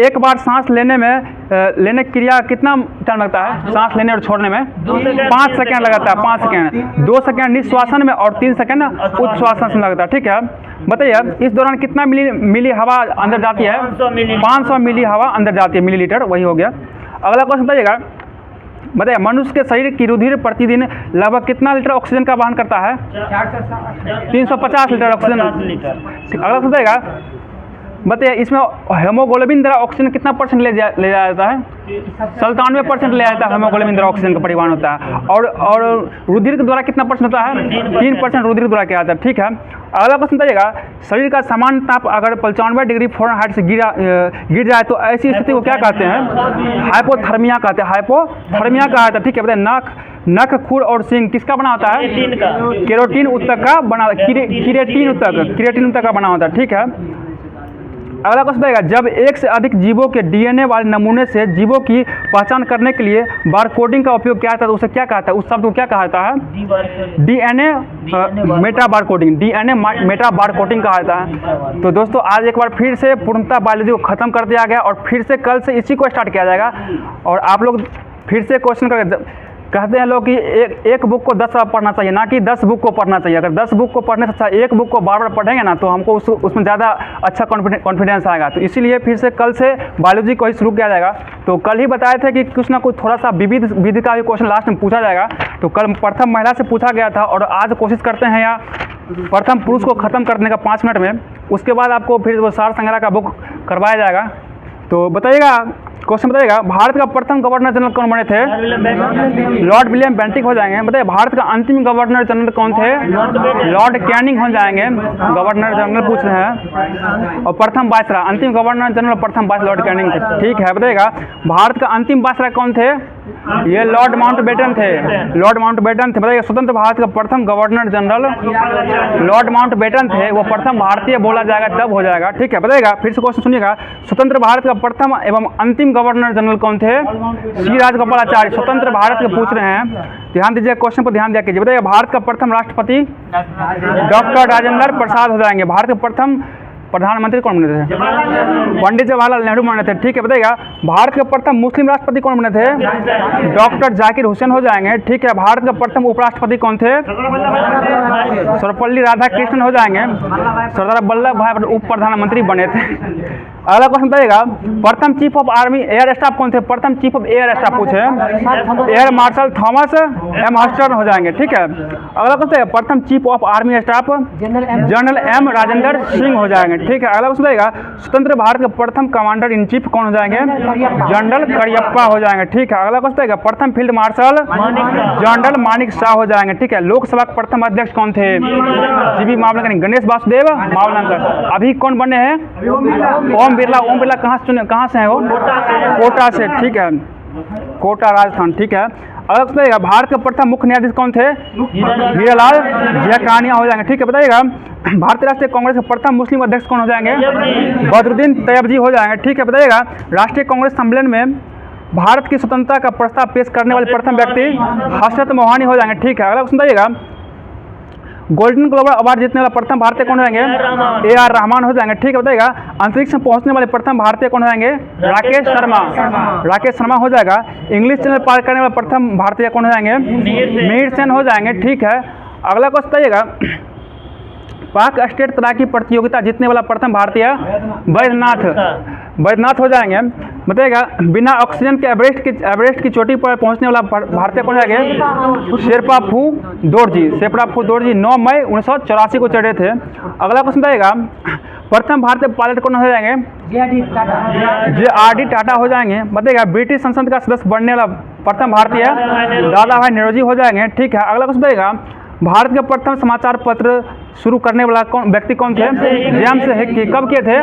एक बार सांस लेने क्रिया कितना टाइम लगता है सांस लेने और छोड़ने में 5 सेकंड लगता है, 5 सेकंड, 2 सेकंड निश्वासन में और 3 सेकंड उच्छ्वासन में लगता है। ठीक है, बताइए इस दौरान कितना मिली हवा अंदर जाती है 500 मिली हवा अंदर जाती है, मिलीलीटर वही हो गया। अगला क्वेश्चन बताइएगा, बताइए मनुष्य के शरीर की रुधिर प्रतिदिन लगभग कितना लीटर ऑक्सीजन का वहन करता है 350 लीटर ऑक्सीजन। अगला बताइएगा, बताइए इसमें हेमोग्लोबिन द्वारा ऑक्सीजन कितना परसेंट ले जाया जाता है 97% ले जाता है, हेमोग्लोबिन द्वारा ऑक्सीजन का परिवहन होता है। और रुधिर के द्वारा कितना परसेंट होता है 3% रुधिर द्वारा किया जाता है। ठीक है, अगला क्वेश्चन बताइएगा, शरीर का सामान्य ताप अगर 95 डिग्री फ़ारेनहाइट से गिर जाए तो ऐसी स्थिति को क्या कहते हैं हाइपोथर्मिया कहते हैं, हाइपोथर्मिया कहा जाता है। ठीक है, बताइए नख खुर और सिंग किसका बना होता है केरोटीन ऊतक का बना, किरेटिन ऊतक का बना होता है। ठीक है, अगला क्वेश्चन बताइएगा, जब एक से अधिक जीवों के डीएनए वाले नमूने से जीवों की पहचान करने के लिए बारकोडिंग का उपयोग किया जाता है तो उसे क्या कहता है, उस शब्द को क्या कहा जाता है DNA Meta barcoding, DNA Meta barcoding कहा जाता है। तो दोस्तों आज एक बार फिर से पूर्णतः बायोलॉजी को खत्म कर दिया गया और फिर से कल से इसी को स्टार्ट किया जाएगा। और आप लोग फिर से क्वेश्चन करके कहते हैं लोग कि एक बुक को 10 बार पढ़ना चाहिए, ना कि 10 बुक को पढ़ना चाहिए। अगर 10 बुक को पढ़ने से अच्छा एक बुक को बार बार पढ़ेंगे ना तो हमको उसमें ज़्यादा अच्छा कॉन्फिडेंस आएगा। तो इसीलिए फिर से कल से बायोलॉजी को ही शुरू किया जाएगा। तो कल ही बताए थे कि कुछ ना कुछ थोड़ा सा विधि का भी क्वेश्चन लास्ट में पूछा जाएगा। तो कल प्रथम महिला से पूछा गया था और आज कोशिश करते हैं या प्रथम पुरुष को ख़त्म करने का 5 मिनट में, उसके बाद आपको फिर वो सार संग्रह का बुक करवाया जाएगा। तो बताइएगा क्वेश्चन बताइएगा, भारत का प्रथम गवर्नर जनरल कौन बने थे लॉर्ड विलियम बेंटिक हो जाएंगे। बताइए भारत का अंतिम गवर्नर जनरल कौन थे लॉर्ड कैनिंग हो जाएंगे, गवर्नर जनरल पूछ रहे हैं। और प्रथम वायसराय, अंतिम गवर्नर जनरल प्रथम वायसराय लॉर्ड कैनिंग थे। ठीक है, बताइएगा भारत का अंतिम वायसराय कौन थे, ये लॉर्ड माउंटबेटन थे, लॉर्ड माउंटबेटन थे। बताइए स्वतंत्र भारत का प्रथम गवर्नर जनरल लॉर्ड माउंटबेटन थे, वो प्रथम भारतीय बोला जाएगा तब हो जाएगा। ठीक है, बताइएगा फिर से क्वेश्चन सुनिएगा, स्वतंत्र भारत का प्रथम एवं अंतिम गवर्नर जनरल कौन थे श्री राजगोपालाचारी, स्वतंत्र भारत के पूछ रहे हैं। ध्यान दीजिए क्वेश्चन पर ध्यान दिया कीजिए। बताइए भारत का प्रथम राष्ट्रपति डॉक्टर राजेंद्र प्रसाद हो जाएंगे। भारत के प्रथम प्रधानमंत्री कौन बने थे पंडित जवाहरलाल नेहरू बने थे। ठीक है, बताइएगा भारत के प्रथम मुस्लिम राष्ट्रपति कौन बने थे डॉक्टर जाकिर हुसैन हो जाएंगे। ठीक है, भारत के प्रथम उपराष्ट्रपति कौन थे सर्वपल्ली राधाकृष्णन हो जाएंगे। सरदार वल्लभ भाई पटेल उप प्रधानमंत्री बने थे। अगला क्वेश्चन बताइएगा, प्रथम chief of army air staff कौन थे, प्रथम चीफ ऑफ एयर स्टाफ पूछे air marshal Thomas M Huston हो जाएंगे। ठीक है, अगला क्वेश्चन प्रथम chief of army staff general M Rajendra Singh हो जाएंगे। ठीक है, अगला क्वेश्चन बताइएगा, स्वतंत्र भारत के प्रथम कमांडर इन चीफ कौन हो जाएंगे जनरल करियप्पा हो जाएंगे। ठीक है, अगला क्वेश्चन बताइएगा, प्रथम field marshal general Manik Shah हो जाएंगे। ठीक है, लोकसभा के प्रथम अध्यक्ष कौन थे जीबी मावलंकर, गणेश वासुदेव मावलंकर। अभी कौन बने हैं ओम बिरला कहाँ से है वो कोटा से। ठीक है, कोटा राजस्थान। ठीक है, अगला बताइएगा, भारत के प्रथम मुख्य न्यायाधीश कौन थे हीरालाल जयकानिया हो जाएंगे। ठीक है, बताइएगा भारतीय राष्ट्रीय कांग्रेस के प्रथम मुस्लिम अध्यक्ष कौन हो जाएंगे बदरुद्दीन तैयबजी हो जाएंगे। ठीक है, बताइएगा राष्ट्रीय कांग्रेस सम्मेलन में भारत की स्वतंत्रता का प्रस्ताव पेश करने वाले प्रथम व्यक्ति हसरत मोहानी हो जाएंगे। ठीक है, अगला बताइएगा गोल्डन ग्लोब अवार्ड जीतने वाला प्रथम भारतीय कौन हो जाएंगे AR रहमान हो जाएंगे। ठीक है, बताइएगा अंतरिक्ष में पहुंचने वाले प्रथम भारतीय कौन हो जाएंगे राकेश शर्मा हो जाएगा। इंग्लिश चैनल पार करने वाले प्रथम भारतीय कौन हो जाएंगे मिहिर सेन हो जाएंगे। ठीक है, अगला क्वेश्चन बताइएगा, पाक स्टेट तैराकी प्रतियोगिता जीतने वाला प्रथम भारतीय वैद्यनाथ हो जाएंगे। बताइएगा, बिना ऑक्सीजन के एवरेस्ट की चोटी पर पहुंचने वाला भारतीय कौन जाएंगे? शेरपा फू दोरजी 9 मई 1984 को चढ़े थे। अगला क्वेश्चन बताइएगा, प्रथम भारतीय पायलट कौन हो जाएंगे? JRD टाटा हो जाएंगे। बताइएगा, ब्रिटिश संसद का सदस्य बनने वाला प्रथम भारतीय दादा भाई नौरोजी हो जाएंगे। ठीक है, अगला क्वेश्चन बताइएगा, भारत के प्रथम समाचार पत्र शुरू करने वाला व्यक्ति कौन थे? James Hickey. कब किए थे?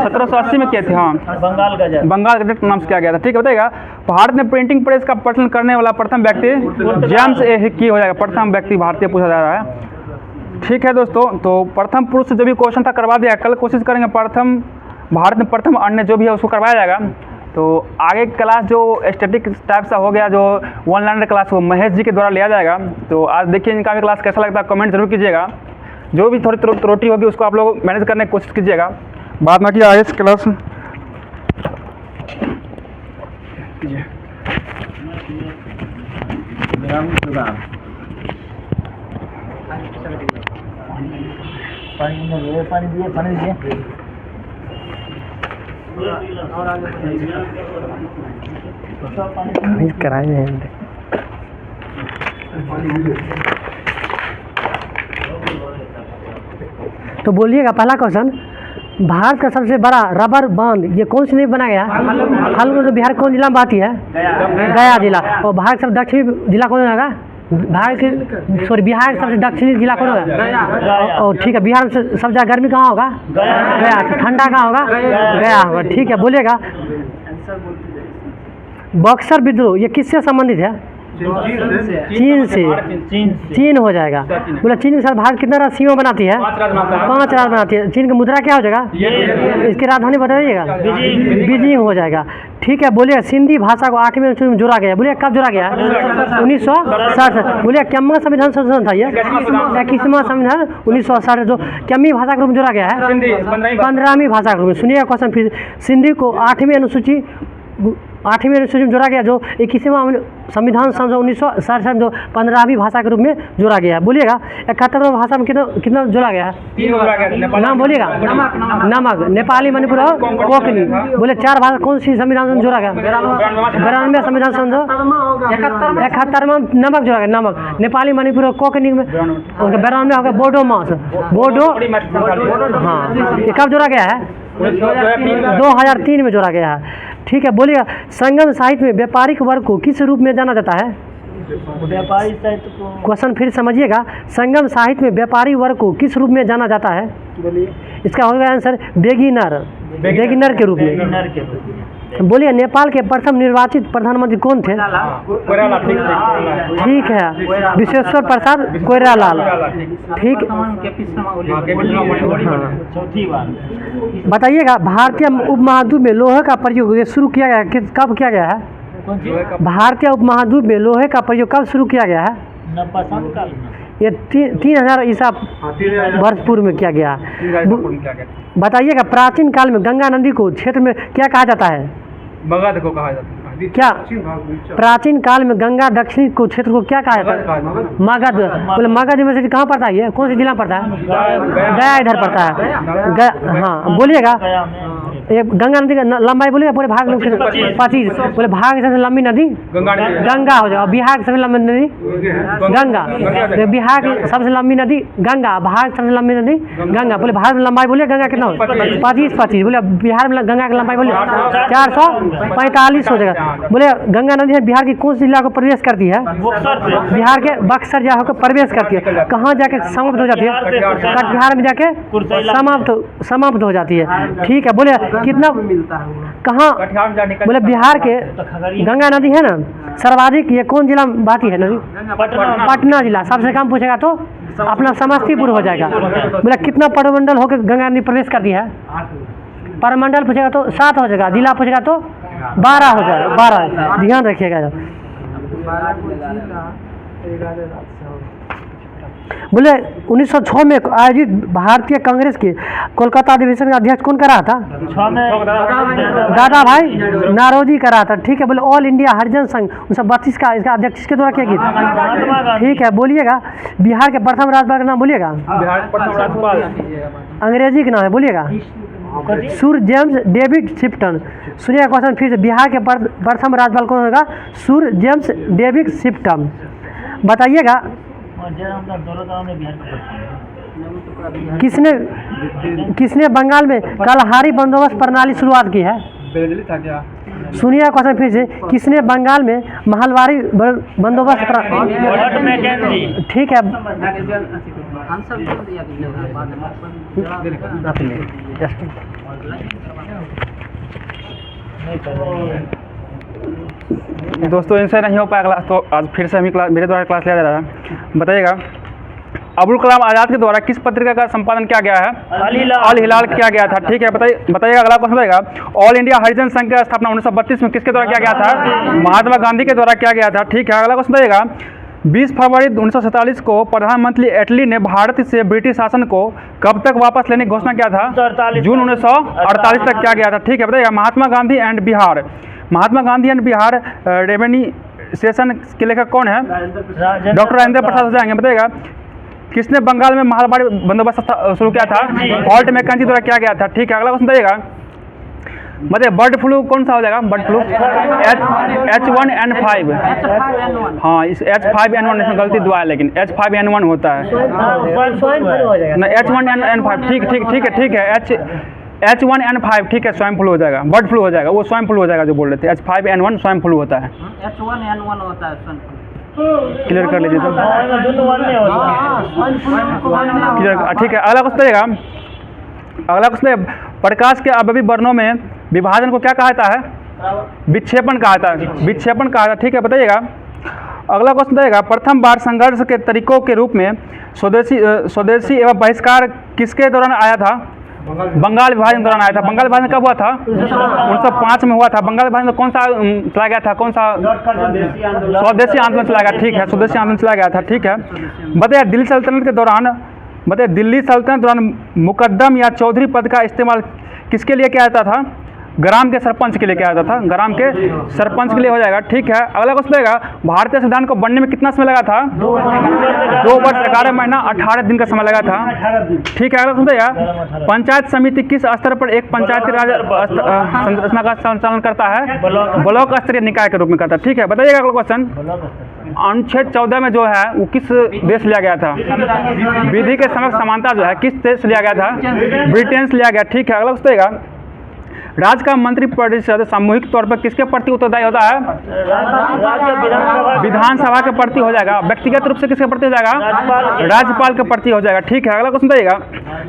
1780 में किए थे। हाँ, बंगाल गजट नाम से किया गया था। ठीक है, बताइएगा, भारत में प्रिंटिंग प्रेस का प्रचलन करने वाला प्रथम व्यक्ति जेम्स हिक्की हो जाएगा। प्रथम व्यक्ति भारतीय पूछा जा रहा है। ठीक है दोस्तों, तो प्रथम पुरुष से जो भी क्वेश्चन था करवा दिया। कल कोशिश करेंगे भारत में प्रथम अन्य जो भी है उसको करवाया जाएगा। तो आगे क्लास जो स्टैटिक टाइप सा हो गया, जो वन लाइनर क्लास, वो महेश जी के द्वारा लिया जाएगा। तो आज देखिए इनका भी क्लास कैसा लगता है, कमेंट जरूर कीजिएगा। जो भी थोड़ी त्रुटि होगी उसको आप लोग मैनेज करने की कोशिश कीजिएगा। बाद में आगे क्लास पानी दिए कराए। तो बोलिएगा, पहला क्वेश्चन, भारत का सबसे बड़ा रबर बांध ये कौन सी नदी बनाया गया? हाल तो बिहार कौन जिला में आती है? गया जिला। और भारत का सबसे दक्षिणी जिला कौन होगा? बिहार का सबसे दक्षिणी जिला कौन होगा? और ठीक है, बिहार में सबसे ज़्यादा गर्मी कहाँ होगा? गया। ठंडा कहाँ होगा? गया होगा। ठीक है, बोलिएगा, बक्सर विद्रोह ये किससे संबंधित है? चीन से। चीन हो जाएगा। बोला, चीन के साथ भारत कितना सीमा बनाती है? 5 राज्य बनाती है। चीन की मुद्रा क्या हो जाएगा? इसकी राजधानी बताइएगा। बीजिंग हो जाएगा। ठीक है, बोलिए, सिंधी भाषा को 8वें अनुसूची में जोड़ा गया। बोलिए, कब जोड़ा गया? 1960। बोलिए, क्या संविधान संशोधन था? ये 21वां संविधान 1960 जो क्या भाषा के रूप में जोड़ा गया है? 15वीं भाषा के रूप में। सुनिएगा क्वेश्चन फिर, सिंधी को 8वीं अनुसूची में जोड़ा गया, जो 21वां संविधान संशोधन 1967 जो 15वीं भाषा के रूप में जोड़ा गया है। बोलिएगा, 71वां भाषा में कितना जोड़ा गया है? नाम बोलिएगा। नमक, नेपाली, मणिपुर और कोंकणी। बोले, 4 भाषा कौन सी संविधान में जोड़ा गया? 92 संविधान संशोधन 71वां नमक जोड़ा गया। नमक, नेपाली, मणिपुर और कोंकणी में 92 होगा। बोडो मास, बोडो। हाँ, ये कब जोड़ा गया है? 2003 में जोड़ा गया है। ठीक है, बोलिएगा, संगम साहित्य में व्यापारिक वर्ग को किस रूप में जाना जाता है? व्यापारी साहित्य को क्वेश्चन फिर समझिएगा, संगम साहित्य में व्यापारी वर्ग को किस रूप में जाना जाता है? इसका होगा आंसर बेगिनर के रूप में। बोलिए, नेपाल के प्रथम निर्वाचित प्रधानमंत्री कौन थे? ठीक है, विश्वेश्वर प्रसाद कोइरालाल। ठीक। बताइएगा, भारतीय उपमहाद्वीप में लोहे का प्रयोग शुरू किया गया, कब किया गया है? भारतीय उपमहाद्वीप में लोहे का प्रयोग कब शुरू किया गया है? ये 3000 ईसा वर्ष पूर्व में किया गया। बताइएगा, प्राचीन काल में गंगा नदी को क्षेत्र में क्या कहा जाता है? मगध को कहा जाता है। क्या प्राचीन काल में गंगा दक्षिणी को क्षेत्र को क्या कहा जाता है? मगध। बोले, मगध यूनिवर्सिटी कहाँ पड़ता है? ये कौन से जिला में पड़ता है? गया इधर पड़ता है। हाँ, बोलिएगा, ये गंगा नदी का लंबाई बोलिएगा पूरे भारत में 25। बोले, भारत की सबसे लंबी नदी गंगा हो जाएगा। बिहार की सबसे लंबी नदी गंगा। बिहार की सबसे लंबी नदी गंगा, भारत की सबसे लंबी नदी गंगा। बोले, भारत में लंबाई बोलिए गंगा कितना हो? 25। बोले, बिहार में गंगा की लंबाई बोलिए 445 हो जाएगा। बोले, गंगा नदी है बिहार की कौन सी जिला को प्रवेश करती है? बिहार के बक्सर जिला को प्रवेश करती है। कहाँ जाके समाप्त हो जाती है? कटिहार में जाके समाप्त हो जाती है। ठीक है, बोले, कितना कहाँ? बोले, बिहार के गंगा नदी है ना सर्वाधिक, ये कौन जिला में बहती है नदी? पटना जिला। सबसे कम पूछेगा तो अपना समस्तीपुर हो जाएगा। बोले, कितना परमंडल होकर गंगा नदी प्रवेश करती है? परमंडल पूछेगा तो 7 हो जाएगा, जिला पूछेगा तो 12 हो जाएगा। 12 ध्यान रखिएगा। बोले 1906 में आयोजित भारतीय कांग्रेस के कोलकाता अधिवेशन का अध्यक्ष कौन करा था? दादा भाई नारोजी करा था। ठीक है, बोले ऑल इंडिया हरिजन संघ 1932 का इसका अध्यक्ष किसके द्वारा किया गया? ठीक है, बोलिएगा। बिहार के प्रथम राज्यपाल का नाम बोलिएगा। बिहार के प्रथम राज्यपाल अंग्रेजी का नाम है, बोलिएगा। Sir James David Sifton. सुनिएगा क्वेश्चन फिर से, बिहार के प्रथम राज्यपाल कौन होगा? Sir James David Sifton. बताइएगा किसने बंगाल में कलहारी बंदोबस्त प्रणाली शुरुआत की है? बेदली था क्या? सुनिए क्वेश्चन फिर से, किसने बंगाल में महलवारी बंदोबस्त ठीक है, दोस्तों इनसे नहीं हो पाया क्लास, तो आज फिर से मेरे द्वारा क्लास लिया जा रहा है। बताइएगा अबुल कलाम आज़ाद के द्वारा किस पत्रिका का संपादन किया गया है? अल हिलाल किया गया था। ठीक है, बताइएगा अगला क्वेश्चन बताइएगा, ऑल इंडिया हरिजन संघ की स्थापना 1932 में किसके द्वारा किया गया था? महात्मा गांधी के द्वारा किया गया था। ठीक है, अगला क्वेश्चन बताइएगा, 20 फरवरी 1947 को प्रधानमंत्री एटली ने भारत से ब्रिटिश शासन को कब तक वापस लेने की घोषणा किया था? जून 1948 तक किया गया था। ठीक है, बताइएगा महात्मा गांधी एंड बिहार, महात्मा गांधी एंड बिहार रेवेन्यूएशन के लेखक कौन है? डॉक्टर राजेंद्र प्रसाद हो जाएंगे। बताइएगा किसने बंगाल में महलवारी बंदोबस्त शुरू किया था? हॉल्ट मैकेंजी द्वारा किया गया था। ठीक है, अगला क्वेश्चन बताइएगा, बताइए बर्ड फ्लू कौन सा हो जाएगा? Bird flu H1N5। हाँ, इस H5N1 इसमें गलती दुआ है, लेकिन H5N1 होता है ना, H1N5। ठीक है H1N5। ठीक है, स्वाइन फ्लू हो जाएगा, बर्ड फ्लू हो जाएगा, वो स्वाइन फ्लू हो जाएगा जो बोल रहे थे। H5N1 स्वाइन फ्लू होता है। H1N1 होता है स्वाइन फ्लू। क्लियर कर लीजिए तो क्लियर। ठीक है, अगला क्वेश्चन बताइएगा, अगला क्वेश्चन, प्रकाश के अवयवी वर्णों में विभाजन को क्या कहा जाता है? विक्षेपण कहा जाता है, विक्षेपण कहा जाता है। ठीक है, बताइएगा अगला क्वेश्चन बताइएगा, प्रथम बार संघर्ष के तरीकों के रूप में स्वदेशी एवं बहिष्कार किसके दौरान आया था? बंगाल विभाजन दौरान आया था। बंगाल विभाजन कब हुआ था? 1905 में हुआ था। बंगाल विभाजन कौन सा चलाया गया था? कौन सा? स्वदेशी आंदोलन चलाया गया। ठीक है, स्वदेशी आंदोलन चलाया गया था। ठीक है, बताइए दिल्ली सल्तनत के दौरान, बताइए दिल्ली सल्तनत दौरान मुकद्दम या चौधरी पद का इस्तेमाल किसके लिए किया जाता था? ग्राम के सरपंच के लिए किया जाता था, ग्राम के सरपंच के लिए हो जाएगा। ठीक है, अगला क्वेश्चन रहेगा, भारतीय संविधान को बनने में कितना समय लगा था? 2 वर्ष 11 महीना 18 दिन का समय लगा था। ठीक है, अगला क्वेश्चन रहेगा, पंचायत समिति किस स्तर पर एक पंचायती राज संरचना का संचालन करता है? ब्लॉक स्तरीय निकाय के रूप में करता है। ठीक है, बताइएगा अगला क्वेश्चन, अनुच्छेद 14 में जो है वो किस देश लिया गया था? विधि के समक्ष समानता जो है किस देश लिया गया था? ब्रिटेन से लिया गया। ठीक है, अगला क्वेश्चन रहेगा, राज्य का मंत्रिपरिषद सामूहिक तौर पर किसके प्रति उत्तरदायी होता है? विधानसभा के प्रति हो जाएगा। व्यक्तिगत रूप से किसके प्रति हो जाएगा? राज्यपाल के प्रति हो जाएगा। ठीक है, अगला क्वेश्चन बताइएगा,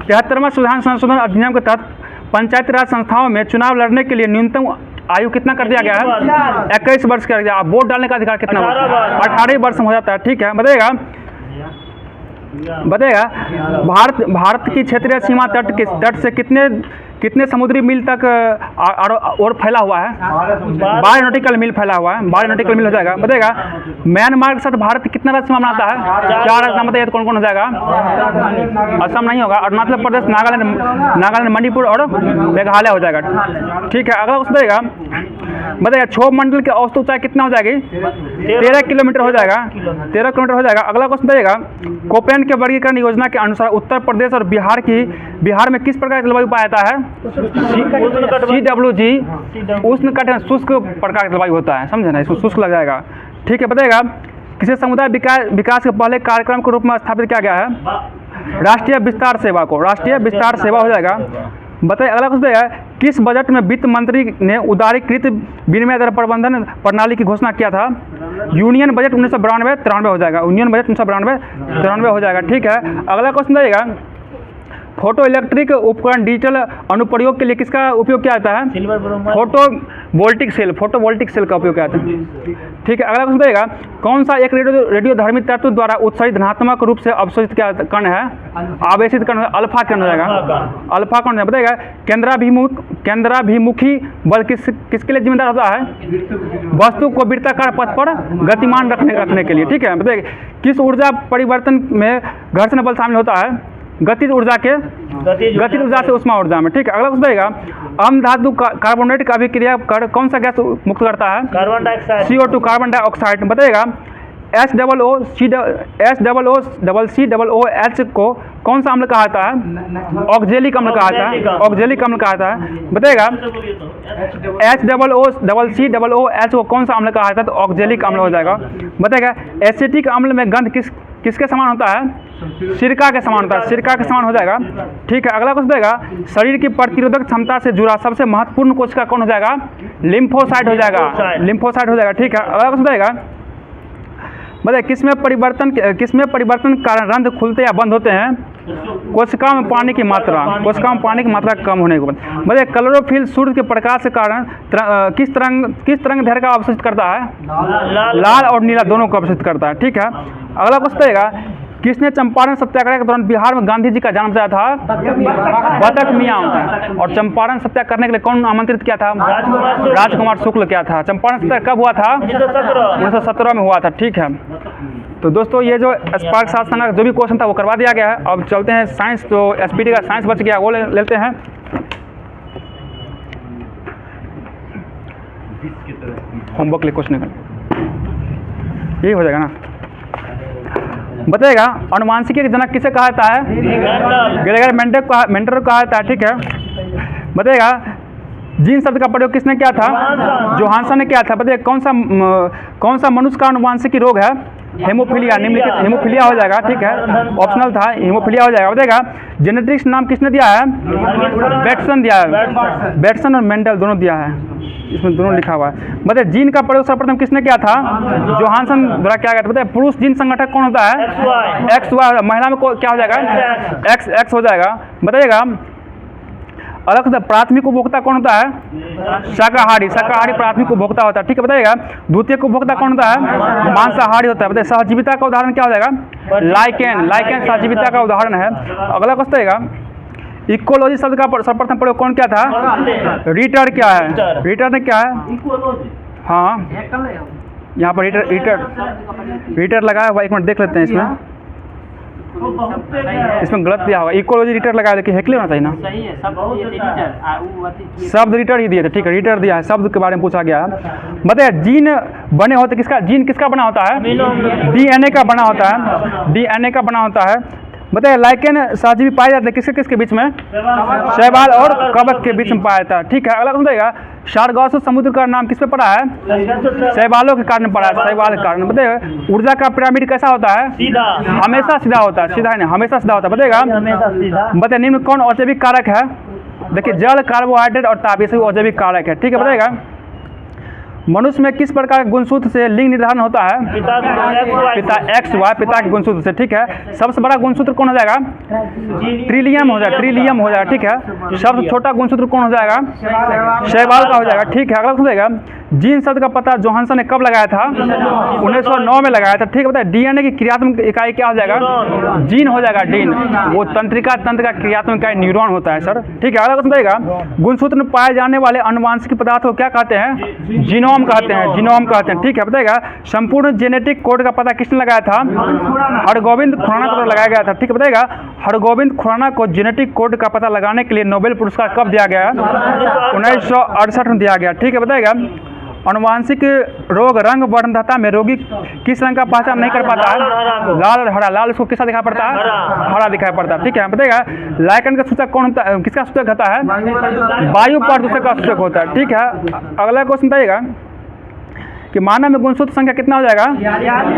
73वां संविधान संशोधन अधिनियम के तहत पंचायती राज संस्थाओं में चुनाव लड़ने के लिए न्यूनतम आयु कितना कर दिया गया है? 21 वर्ष कर दिया। वोट डालने का अधिकार कितना? 18 वर्ष में हो जाता है। ठीक है, बताइएगा भारत की क्षेत्रीय सीमा तट से कितने समुद्री मील तक और फैला हुआ है? 12 नॉटिकल मील फैला हुआ है, 12 नॉटिकल मील हो जाएगा। बताइएगा म्यांमार के साथ भारत कितना राज्य सीमा बनाता है? 4 राज्य। बताइए कौन कौन हो जाएगा? असम नहीं होगा, अरुणाचल प्रदेश, नागालैंड, मणिपुर और मेघालय हो जाएगा। ठीक है, अगला क्वेश्चन बताइएगा, बताइएगा क्षोभ मंडल की औसत ऊंचाई कितना हो जाएगी? 13 किलोमीटर हो जाएगा, 13 किलोमीटर हो जाएगा। अगला क्वेश्चन बताइएगा, कोपेन के वर्गीकरण योजना के अनुसार उत्तर प्रदेश और बिहार में किस प्रकार की जलवायु पाया जाता है? CWG, उष्णकटिबंधीय शुष्क प्रकार की जलवायु होता है, समझे ना, इसको शुष्क लग जाएगा। ठीक है, बताइएगा किसी समुदाय विकास के पहले कार्यक्रम के रूप में स्थापित किया गया है? राष्ट्रीय विस्तार सेवा को, राष्ट्रीय विस्तार सेवा हो जाएगा। बताइए अगला क्वेश्चन है, किस बजट में वित्त मंत्री ने उदारीकृत विनिमय दर प्रबंधन प्रणाली की घोषणा किया था? यूनियन बजट 1992-93 हो जाएगा, यूनियन बजट 1992-93 हो जाएगा। ठीक है, अगला क्वेश्चन रहेगा, फोटो इलेक्ट्रिक उपकरण डिजिटल अनुप्रयोग के लिए किसका उपयोग किया जाता है? वोल्टिक सेल, फोटोवोल्टिक सेल का उपयोग किया जाता है। ठीक है, अगला क्वेश्चन बताइएगा, कौन सा एक रेडियोधर्मी तत्व द्वारा उत्सर्जित धनात्मक रूप से अवशोषित क्या कण है? आवेशित कण अल्फा कण हो जाएगा। अल्फा कण बताएगा। केंद्राभिमुखी बल किसके लिए जिम्मेदार होता है? वस्तु को वृत्ताकार पथ पर गतिमान रखने के लिए। ठीक है, बताइए किस ऊर्जा परिवर्तन में घर्षण बल शामिल होता है? गतिज ऊर्जा से उष्मा ऊर्जा में। ठीक है, अगला क्वेश्चन बताइएगा, अम्ल धातु कार्बोनेट का अभिक्रिया कर कौन सा गैस मुक्त करता है? Carbon dioxide. CO2 carbon dioxide. बताइएगा HCOOH को कौन सा अम्ल कहा जाता है? ऑक्जेलिक अम्ल कहा जाता है। ऑक्जेलिक अम्ल कहा जाता है। बताइएगा HCOOH को कौन सा अम्ल कहा जाता है? तो ऑक्जेलिक अम्ल हो जाएगा। बताइएगा एसिटिक अम्ल में गंध किसके समान होता है? सिरका के समान होता है। सिरका के समान हो जाएगा। ठीक है, अगला क्वेश्चन बताइएगा, शरीर की प्रतिरोधक क्षमता से जुड़ा सबसे महत्वपूर्ण कोशिका कौन हो जाएगा? लिम्फोसाइट हो जाएगा। लिम्फोसाइट हो जाएगा। ठीक है, अगला क्वेश्चन बताइएगा, बताइए किसमें परिवर्तन कारण रंध्र खुलते या बंद होते हैं? कोशिका में पानी की मात्रा कम होने के बाद। बताइए क्लोरोफिल सूर्य के प्रकाश के कारण किस तरंग दैर्घ्य का अवशोषित करता है? लाल और नीला दोनों को अवशोषित करता है। ठीक है, अगला क्वेश्चन बताइएगा, किसने चंपारण सत्याग्रह के दौरान बिहार में गांधी जी का जन्म बताया था? बतक मियाँ होता है। और चंपारण सत्याग्रह करने के लिए कौन आमंत्रित किया था? राजकुमार शुक्ल किया था। चंपारण सत्याग्रह कब हुआ था? 1917 में हुआ था। ठीक है, तो दोस्तों ये जो स्पार्क साथ संघ का जो भी क्वेश्चन था वो करवा दिया गया है। अब चलते हैं साइंस, तो SPD का साइंस बच गया वो लेते हैं। होमवर्क ले क्वेश्चन यही हो जाएगा ना। बताइएगा अनुवांशिकी के जनक किसे कहा जाता है? ग्रेगर मेंडल कहा जाता है। ठीक है, बताइएगा जीन शब्द का प्रयोग किसने किया था? जोहानसन ने किया था। बताइए कौन सा मनुष्य का अनुवांशिकी रोग है? हेमोफीलिया। निम्नलिखित हेमोफीलिया हो जाएगा। ठीक है, ऑप्शनल था, हेमोफीलिया हो जाएगा। बताइएगा जेनेटिक्स नाम किसने दिया है? बेटसन दिया है। बेटसन और मेंडल दोनों दिया है, इसमें दोनों लिखा हुआ है। बताइए जीन का प्रयोग सर्वप्रथम किसने किया था? जोहानसन द्वारा किया गया था। बताइए पुरुष जीन संगठक कौन होता है? XY। महिला में क्या हो जाएगा? X हो जाएगा। बताइएगा अलग से प्राथमिक उपभोक्ता कौन होता है? शाकाहारी प्राथमिक उपभोक्ता होता है। ठीक है, बताइएगा द्वितीयक उपभोक्ता कौन होता है? मांसाहारी होता है। बताइए सहजीविता का उदाहरण क्या हो जाएगा? लाइकेन सहजीविता का उदाहरण है। अगला क्वेश्चन आएगा, इकोलॉजी शब्द का सर्वप्रथम प्रयोग कौन किया था? रीटर क्या है? रीटर ने क्या है? हाँ, यहाँ पर रीटर लगाया हुआ, एक मिनट देख लेते हैं। इसमें गलत दिया होगा, इकोलॉजी रीटर लगाया, लेकिन हेकले होना चाहिए ना। सही है, शब्द रीटर ही दिए थे। ठीक है, रीटर दिया है, शब्द के बारे में पूछा गया है। बताइए जीन बने होते जीन किसका बना होता है? DNA का बना होता है। DNA का बना होता है। बताइए लाइकेन सहजीवी पाए जाते हैं किसके बीच में? शैवाल और कवक के बीच में पाया जाता है। ठीक है, अगला बताइएगा सारगासो समुद्र का नाम किस पे पड़ा है? शैवालों के कारण पड़ा है। शैवाल के कारण। बताइए ऊर्जा का पिरामिड कैसा होता है? सीधा। हमेशा सीधा होता है। सीधा नहीं, हमेशा सीधा होता है। बताइएगा बताइए निम्न कौन औद्योगिक कारक है? देखिए जल, कार्बोहाइड्रेट और ताप, ये सभी औद्योगिक कारक है। ठीक है, बताइएगा मनुष्य में किस प्रकार के गुणसूत्र से लिंग निर्धारण होता है? पिता के गुणसूत्र से। ठीक है, सबसे बड़ा गुणसूत्र कौन हो जाएगा? ट्रिलियम हो जाएगा। ठीक है, सबसे छोटा गुणसूत्र कौन हो जाएगा? शैवाल का हो जाएगा। ठीक है, अगला सुनिएगा जीन शब्द का पता जोहानसन ने कब लगाया था? 1909 में लगाया था। ठीक है, बताइए DNA की क्रियात्मक इकाई क्या हो जाएगा? जीन हो जाएगा। जीन वो तंत्र का क्रियात्मक इकाई न्यूरॉन होता है सर। ठीक है, अगला बताइएगा गुणसूत्र में पाए जाने वाले अनुवांशिक पदार्थ को क्या कहते हैं? जीनोम कहते हैं। ठीक है, बताइएगा संपूर्ण जेनेटिक कोड का पता किसने लगाया था? हरगोविंद खुराना को लगाया गया था। ठीक है, बताइएगा हरगोविंद खुराना को जेनेटिक कोड का पता लगाने के लिए नोबेल पुरस्कार कब दिया गया? 1968 में दिया गया। ठीक है, बताइएगा अनुवांशिक रोग रंग वर्णता में रोगी किस रंग का पहचान नहीं कर पाता है? लाल और हरा। लाल उसको किसका दिखाई पड़ता है? हरा दिखाई पड़ता है। ठीक है, बताइएगा लाइकेन का सूचक कौन होता है? किसका सूचक होता है? वायु प्रदूषक का सूचक होता है। ठीक है, अगला क्वेश्चन बताइएगा कि मानव में गुणसूत्र संख्या कितना हो जाएगा?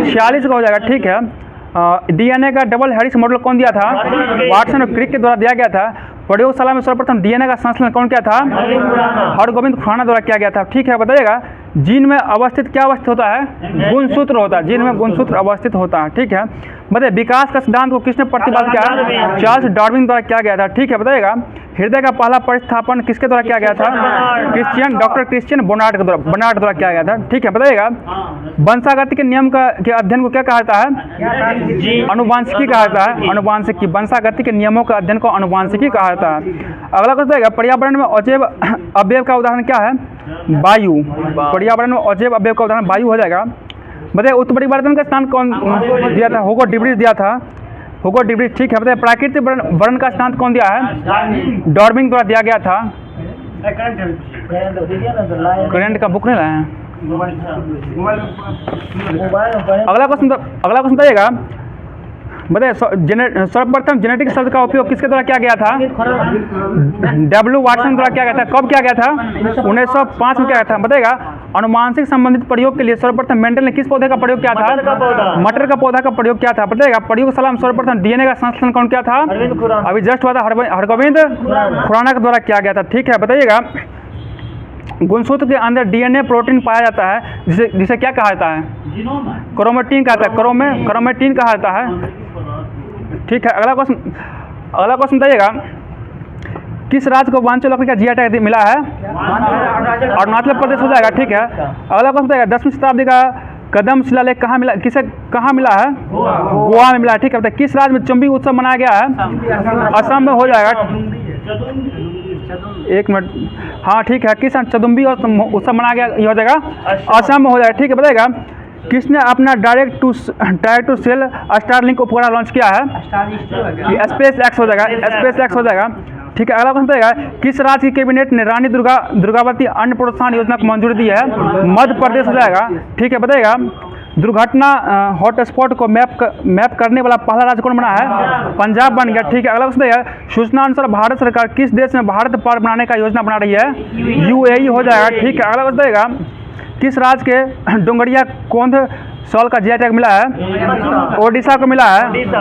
46 का हो जाएगा। ठीक है, DNA का डबल हेलिक्स मॉडल कौन दिया था? वाटसन और क्रिक के द्वारा दिया गया था। प्रयोगशाला में सर्वप्रथम DNA का संश्लेषण कौन किया था? हरगोविंद खुराना द्वारा किया गया था। ठीक है, बताइएगा जीन में अवस्थित क्या अवस्थित होता है? गुणसूत्र होता है। जीन में गुणसूत्र अवस्थित होता है। ठीक है, बताइए विकास का सिद्धांत को किसने प्रतिपादित किया? चार्ल्स डार्विन द्वारा किया गया था। ठीक है, बताइएगा हृदय का पहला प्रतिस्थापन किसके द्वारा किया गया था? डॉक्टर क्रिश्चियन बोनार्ड द्वारा किया गया था। ठीक है, बताइएगा वंशागति के नियम के अध्ययन को क्या कहा जाता है? अनुवांशिकी कहा जाता है। अनुवांशिकी, वंशागति के नियमों के अध्ययन को अनुवांशिकी कहा जाता है। अगला क्वेश्चन बताइएगा पर्यावरण में अजैव अवयव का उदाहरण क्या है? वायु। पर्यावरण में अजैव अवयव का उदाहरण वायु हो जाएगा। बताइए उत्परिवर्तन का स्थान कौन दिया था? हुगो डिब्रिज दिया था। हुगो डिब्रिज, ठीक है। बताइए प्राकृतिक वर्ण का स्थान कौन दिया है? डार्विन द्वारा दिया गया था। करंट का बुक नहीं लाए हैं। अगला क्वेश्चन बताइएगा बताइए सर्वप्रथम जेनेटिक शब्द का उपयोग किसके द्वारा किया गया था? डब्ल्यू वाटसन द्वारा किया गया था। कब किया गया था? 1905 में किया गया था। बताइएगा अनुवांशिक संबंधित प्रयोग के लिए सर्वप्रथम मेंडल ने किस पौधे का प्रयोग किया था? मटर का पौधा का प्रयोग किया था। बताइएगा प्रयोगशाला में सर्वप्रथम डीएनए का संश्लेषण कौन किया था? अभी जस्ट हुआ था, हरगोविंद खुराना के द्वारा किया गया था। ठीक है, बताइएगा गुणसूत्र के अंदर डीएनए प्रोटीन पाया जाता है जिसे क्या कहा जाता है? क्रोमेटिन कहा जाता है। क्रोमेटिन कहा जाता है। ठीक है, अगला क्वेश्चन बताइएगा किस राज्य को वांचो लकड़ी का जीआई टैग मिला है? अरुणाचल प्रदेश हो जाएगा। ठीक है, अगला क्वेश्चन बताइएगा 10वीं शताब्दी का कदम शिलालेख कहाँ मिला? कहाँ मिला है? गोवा में मिला है। ठीक है, बताइए किस राज्य में चुंबी उत्सव मनाया गया है? असम में हो जाएगा। एक मिनट, हाँ ठीक है, किस चदुम्बी उत्सव मनाया गया? ये हो जाएगा असम में हो जाएगा। ठीक है, बताइएगा किसने अपना डायरेक्ट टू सेल स्टारलिंक उपग्रह लॉन्च किया है? स्पेस एक्स हो जाएगा। स्पेस एक्स हो जाएगा। ठीक है, अगला क्वेश्चन बताइएगा किस राज्य की कैबिनेट ने रानी दुर्गावती अन्न प्रोत्साहन योजना को मंजूरी दी है? मध्य प्रदेश हो जाएगा। ठीक है, बताइएगा दुर्घटना हॉटस्पॉट को मैप करने वाला पहला राज्य कौन बना है? पंजाब बन गया। ठीक है, अगला क्वेश्चन बताइएगा सूचना अनुसार भारत सरकार किस देश में भारत पर्व बनाने का योजना बना रही है? यूएई हो जाएगा। ठीक है, अगला क्वेश्चन बताइएगा किस राज्य के डोंगरिया कोंध सॉल का जीआई टैग मिला है? ओडिशा को मिला है।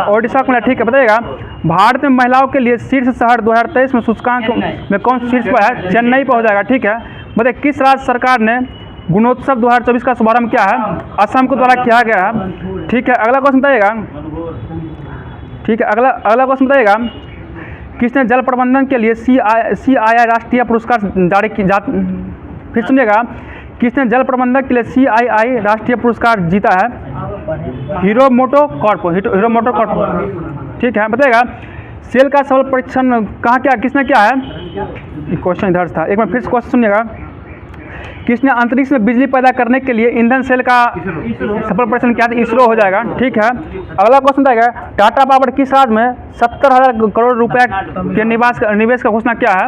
ओडिशा को मिला। ठीक है, बताइएगा भारत में महिलाओं के लिए शीर्ष शहर 2023 में सूचकांक में कौन शीर्ष पर है? चेन्नई पर हो जाएगा। ठीक है, बताइए किस राज्य सरकार ने गुणोत्सव 2024 का शुभारंभ किया है? असम के द्वारा किया गया है। ठीक है, अगला क्वेश्चन बताइएगा ठीक है, अगला क्वेश्चन बताइएगा किसने जल प्रबंधन के लिए CII राष्ट्रीय पुरस्कार जारी किया? फिर सुनिएगा किसने जल प्रबंधन के लिए CII राष्ट्रीय पुरस्कार जीता है? हीरो मोटो कॉर्प। ठीक है, बताइएगा सेल का सफल परीक्षण किसने किया है? क्वेश्चन इधर था, एक बार फिर क्वेश्चन सुनिएगा किसने अंतरिक्ष में बिजली पैदा करने के लिए ईंधन सेल का सफल परीक्षण किया था? इसरो हो जाएगा। ठीक है, अगला क्वेश्चन आएगा टाटा पावर किस राज्य में 70,000 करोड़ रुपए के निवेश का घोषणा किया है?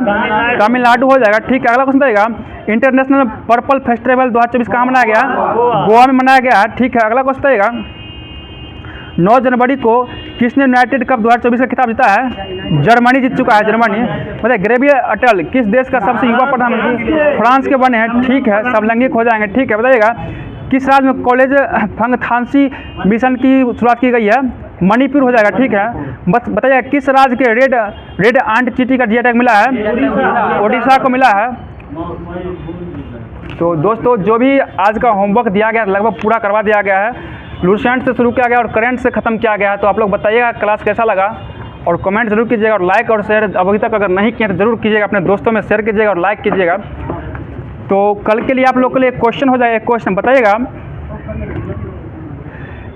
तमिलनाडु हो जाएगा। ठीक है, अगला क्वेश्चन आएगा इंटरनेशनल पर्पल फेस्टिवल 2024 कहाँ मनाया गया? गोवा में मनाया गया है। ठीक है, अगला क्वेश्चन आएगा 9 जनवरी को किसने यूनाइटेड कप 2024 का खिताब जीता है? जर्मनी जीत चुका है। जर्मनी। बताइए ग्रेवियर अटल किस देश का सबसे युवा प्रधानमंत्री? फ्रांस के बने हैं। ठीक है, सब लैंगिक हो जाएंगे। ठीक है, बताइएगा किस राज्य में कॉलेज फंगथांसी मिशन की शुरुआत की गई है? मणिपुर हो जाएगा। ठीक है, बस बताइएगा किस राज्य के रेड आंट चीटी का जीआई टैग मिला है? ओडिशा को मिला है। तो दोस्तों जो भी आज का होमवर्क दिया गया लगभग पूरा करवा दिया गया है। लूसेंट से शुरू किया गया और करंट से ख़त्म किया गया है। तो आप लोग बताइएगा क्लास कैसा लगा और कमेंट जरूर कीजिएगा और लाइक और शेयर अभी तक अगर नहीं किए तो जरूर कीजिएगा, अपने दोस्तों में शेयर कीजिएगा और लाइक कीजिएगा। तो कल के लिए आप लोग के लिए एक क्वेश्चन हो जाएगा। एक क्वेश्चन बताइएगा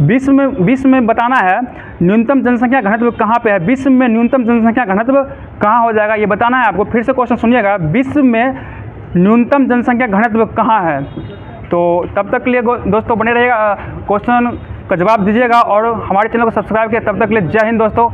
विश्व में बताना है न्यूनतम जनसंख्या घनत्व कहाँ पे है? विश्व में न्यूनतम जनसंख्या घनत्व कहाँ हो जाएगा ये बताना है आपको। फिर से क्वेश्चन सुनिएगा विश्व में न्यूनतम जनसंख्या घनत्व कहाँ है? तो तब तक के लिए दोस्तों बने रहिएगा, क्वेश्चन का जवाब दीजिएगा और हमारे चैनल को सब्सक्राइब किया। तब तक के लिए जय हिंद दोस्तों।